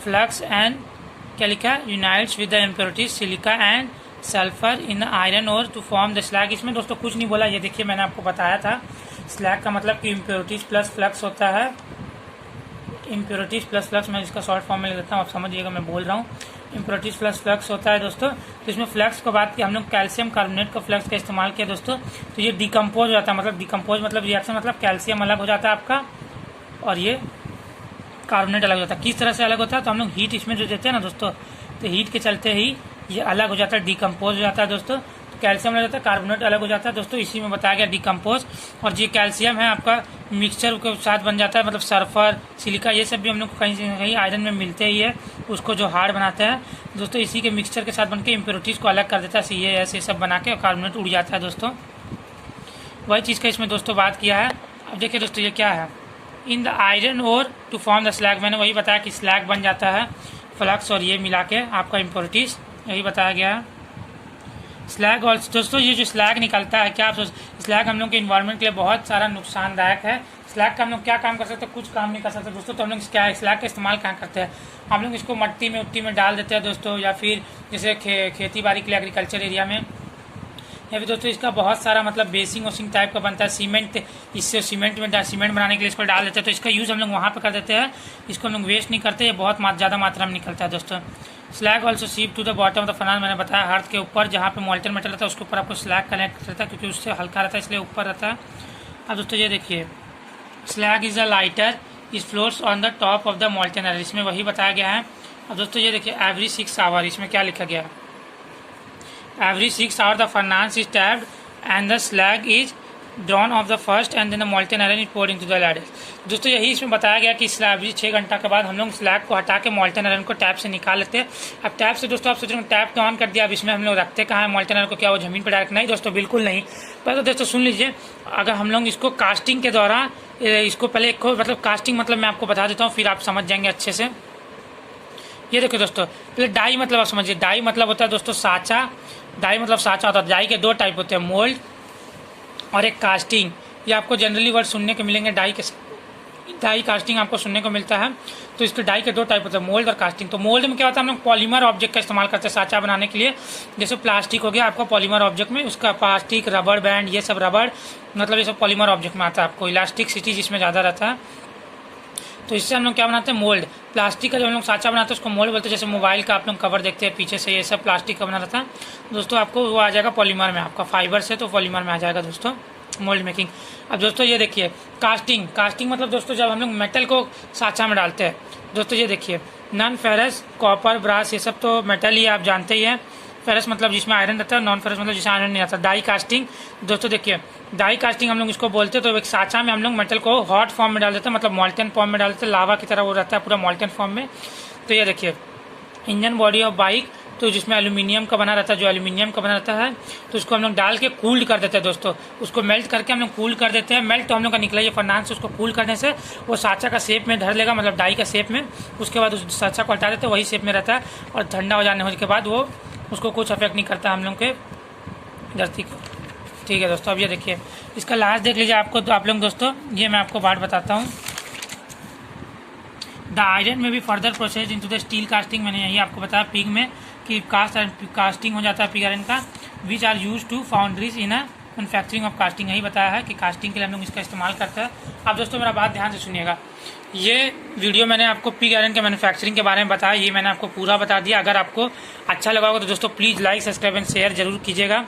flux and क्या लिखा, unites with the impurities silica and sulphur in iron ore to form the slag. इसमें दोस्तों कुछ नहीं बोला, ये देखिए मैंने आपको बताया था, स्लैग का मतलब कि इम्प्योरिटीज प्लस फ्लक्स होता है, इम्प्योरिटीज प्लस फ्लक्स, मैं इसका शॉर्ट फॉर्म में लिख देता हूँ, आप समझिएगा मैं बोल रहा हूँ, इम्प्योरिटीज प्लस फ्लक्स होता है दोस्तों। तो इसमें फ्लक्स को बात की हम लोग कैल्शियम कार्बोनेट का फ्लक्स का इस्तेमाल किया दोस्तों, तो ये डिकम्पोज हो जाता है, मतलब डिकम्पोज मतलब रिएक्शन मतलब कैल्शियम अलग हो जाता है आपका और ये कार्बोनेट अलग होता है। किस तरह से अलग होता है, तो हम लोग हीट इसमें जो देते हैं ना दोस्तों, तो हीट के चलते ही ये अलग हो जाता है, डिकम्पोज हो जाता है दोस्तों। तो कैल्शियम अलग होता है, कार्बोनेट अलग हो जाता है दोस्तों, इसी में बताया गया डिकम्पोज। और ये कैल्शियम है आपका मिक्सचर के साथ बन जाता है, मतलब सल्फर सिलिका ये सब भी हम लोग को कहीं से कहीं आयरन में मिलते ही है, उसको जो हार्ड बनाता है दोस्तों, इसी के मिक्सचर के साथ बनकर इम्प्योरिटीज़ को अलग कर देता है, CaS ये सब बना के, और कार्बोनेट उड़ जाता है दोस्तों। वही चीज़ का इसमें दोस्तों बात किया है। अब देखिए दोस्तों ये क्या है, इन the iron ore to form the slag, मैंने वही बताया कि स्लैग बन जाता है फ्लक्स और ये मिला के आपका इम्प्योरिटीज़, यही बताया गया है। स्लैग और दोस्तों ये जो स्लैग निकलता है, क्या आप स्लैग हम लोग के इन्वायरमेंट के लिए बहुत सारा नुकसानदायक है। स्लैग का हम लोग क्या काम कर सकते हैं, कुछ काम नहीं कर सकते दोस्तों। तो हम लोग क्या स्लैग का इस्तेमाल कहाँ करते हैं, हम लोग इसको मट्टी में उत्ती में डाल देते हैं दोस्तों, या फिर जैसे खेती बाड़ी के लिए एग्रीकल्चर एरिया में, या फिर दोस्तों इसका बहुत सारा मतलब बेसिंग वोसिंग टाइप का बनता है, सीमेंट, इससे सीमेंट बनाने के लिए इसको डाल देते हैं, तो इसका यूज़ हम लोग वहाँ पे कर देते हैं, इसको हम लोग वेस्ट नहीं करते, ये बहुत ज़्यादा मात्रा में निकलता है दोस्तों। Slag also seep to the bottom of the furnace, मैंने बताया अर्थ के ऊपर जहाँ पे मोल्टन मेटल रहता है उसके ऊपर आपको स्लैग कनेक्ट रहता है, क्योंकि उससे हल्का रहता है इसलिए ऊपर रहता है। अब दोस्तों ये देखिए, slag is a lighter is floats on the top of the molten metal, इसमें वही बताया गया है। अब दोस्तों ये देखिए, एवरी 6 आवर, इसमें क्या लिखा गया है, every 6 hour the furnace is tapped and the slag is drawn off the first and then the molten iron is poured into the ladder. दोस्तों यही इसमें बताया गया कि एवरी 6 घंटा के बाद हम लोग स्लैग को हटा के मोल्टन आयरन को टैप से निकाल लेते हैं। अब टैप से दोस्तों आप सोच रहे हैं टैप तो ऑन कर दिया, अब इसमें हम लोग रखते कहाँ है मोल्टन आयरन को, क्या वो जमीन पर डायरेक्ट, नहीं दोस्तों बिल्कुल नहीं। पहले तो दोस्तों सुन लीजिए, अगर हम लोग इसको कास्टिंग के द्वारा इसको पहले मतलब कास्टिंग मतलब मैं आपको बता देता हूँ, फिर आप समझ जाएंगे अच्छे से। ये देखो दोस्तों, पहले डाई मतलब आप समझिए, डाई मतलब होता है दोस्तों साँचा, डाई मतलब साँचा होता है। डाई के 2 टाइप होते हैं, मोल्ड और एक कास्टिंग, ये आपको जनरली वर्ड सुनने को मिलेंगे, डाई कास्टिंग आपको सुनने को मिलता है। तो इसके डाई के 2 टाइप होते हैं, मोल्ड और कास्टिंग। तो मोल्ड में क्या होता है, हम लोग पॉलीमर ऑब्जेक्ट का इस्तेमाल करते हैं साँचा बनाने के लिए, जैसे प्लास्टिक हो गया आपका पॉलीमर ऑब्जेक्ट में, उसका प्लास्टिक, रबड़ बैंड, ये सब रबड़ मतलब ये सब पॉलीमर ऑब्जेक्ट में आता है। आपको इलास्टिसिटी जिसमें ज़्यादा रहता है, तो इससे हम लोग क्या बनाते हैं, मोल्ड। प्लास्टिक का जो हम लोग साँचा बनाते हैं उसको मोल्ड बोलते हैं, जैसे मोबाइल का आप लोग कवर देखते हैं पीछे से, ये सब प्लास्टिक का बना रहता है दोस्तों, आपको वो आ जाएगा पॉलीमर में, आपका फाइबर से तो पॉलीमर में आ जाएगा दोस्तों मोल्ड मेकिंग। अब दोस्तों ये देखिए कास्टिंग, कास्टिंग मतलब दोस्तों जब हम लोग मेटल को साँचा में डालते हैं दोस्तों, ये देखिए नॉन फेरस, कॉपर, ब्रास, ये सब तो मेटल ही आप जानते ही हैं। फेरस मतलब जिसमें आयरन रहता है, नॉन फेरस मतलब जिसमें आयरन नहीं आता। डाई कास्टिंग दोस्तों देखिए, डाई कास्टिंग हम लोग इसको बोलते हैं, तो एक साँचा में हम लोग मेटल को हॉट फॉर्म में डाल देते हैं, मतलब मोल्टन फॉर्म में डाल देते हैं, लावा की तरह वो रहता है पूरा मोल्टन फॉर्म में। तो ये देखिए इंजन बॉडी ऑफ बाइक, तो जिसमें एल्यूमिनियम का बना रहता है, जो एल्यूमिनियम का बना रहता है, तो उसको हम लोग डाल के कूल्ड कर देते हैं दोस्तों, उसको मेल्ट करके हम लोग कूल कर देते हैं। मेल्ट तो हम लोग का निकला ये फर्नास से, उसको कूल करने से वो साँचा का शेप में धर लेगा, मतलब डाई का शेप में। उसके बाद उस साँचा को हटा देते हैं, वही शेप में रहता है, और ठंडा हो जाने के बाद वो उसको कुछ अफेक्ट नहीं करता हम लोग के धरती को। ठीक है दोस्तों, अब ये देखिए इसका लास्ट देख लीजिए आपको, तो आप लोग दोस्तों ये मैं आपको बात बताता हूँ। द आयरन में भी further process into the steel casting, मैंने यही आपको बताया पिग में कि कास्टिंग हो जाता है पिग आयरन का, which are use to foundries in a manufacturing of casting, यही बताया है कि कास्टिंग के लिए हम लोग इसका इस्तेमाल करते हैं। अब दोस्तों मेरा बात ध्यान से सुनिएगा, ये वीडियो मैंने आपको पिग आयरन के मैन्युफैक्चरिंग के बारे में बताया, ये मैंने आपको पूरा बता दिया। अगर आपको अच्छा लगा होगा तो दोस्तों please like, subscribe and share जरूर कीजिएगा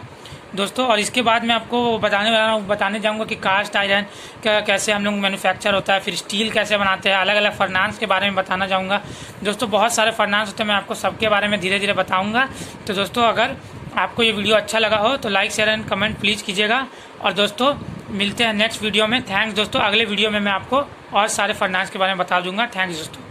दोस्तों। और इसके बाद मैं आपको बताने जाऊंगा कि कास्ट आयरन कैसे हम लोग मैन्युफैक्चर होता है, फिर स्टील कैसे बनाते हैं, अलग अलग फर्नास के बारे में बताना चाहूँगा दोस्तों। बहुत सारे फर्नास होते हैं, मैं आपको सबके बारे में धीरे धीरे बताऊँगा। तो दोस्तों अगर आपको ये वीडियो अच्छा लगा हो तो like, share and comment please कीजिएगा। और दोस्तों मिलते हैं नेक्स्ट वीडियो में। थैंक्स दोस्तों, अगले वीडियो में मैं आपको और सारे फर्नास के बारे में बता दूंगा। थैंक्स दोस्तों।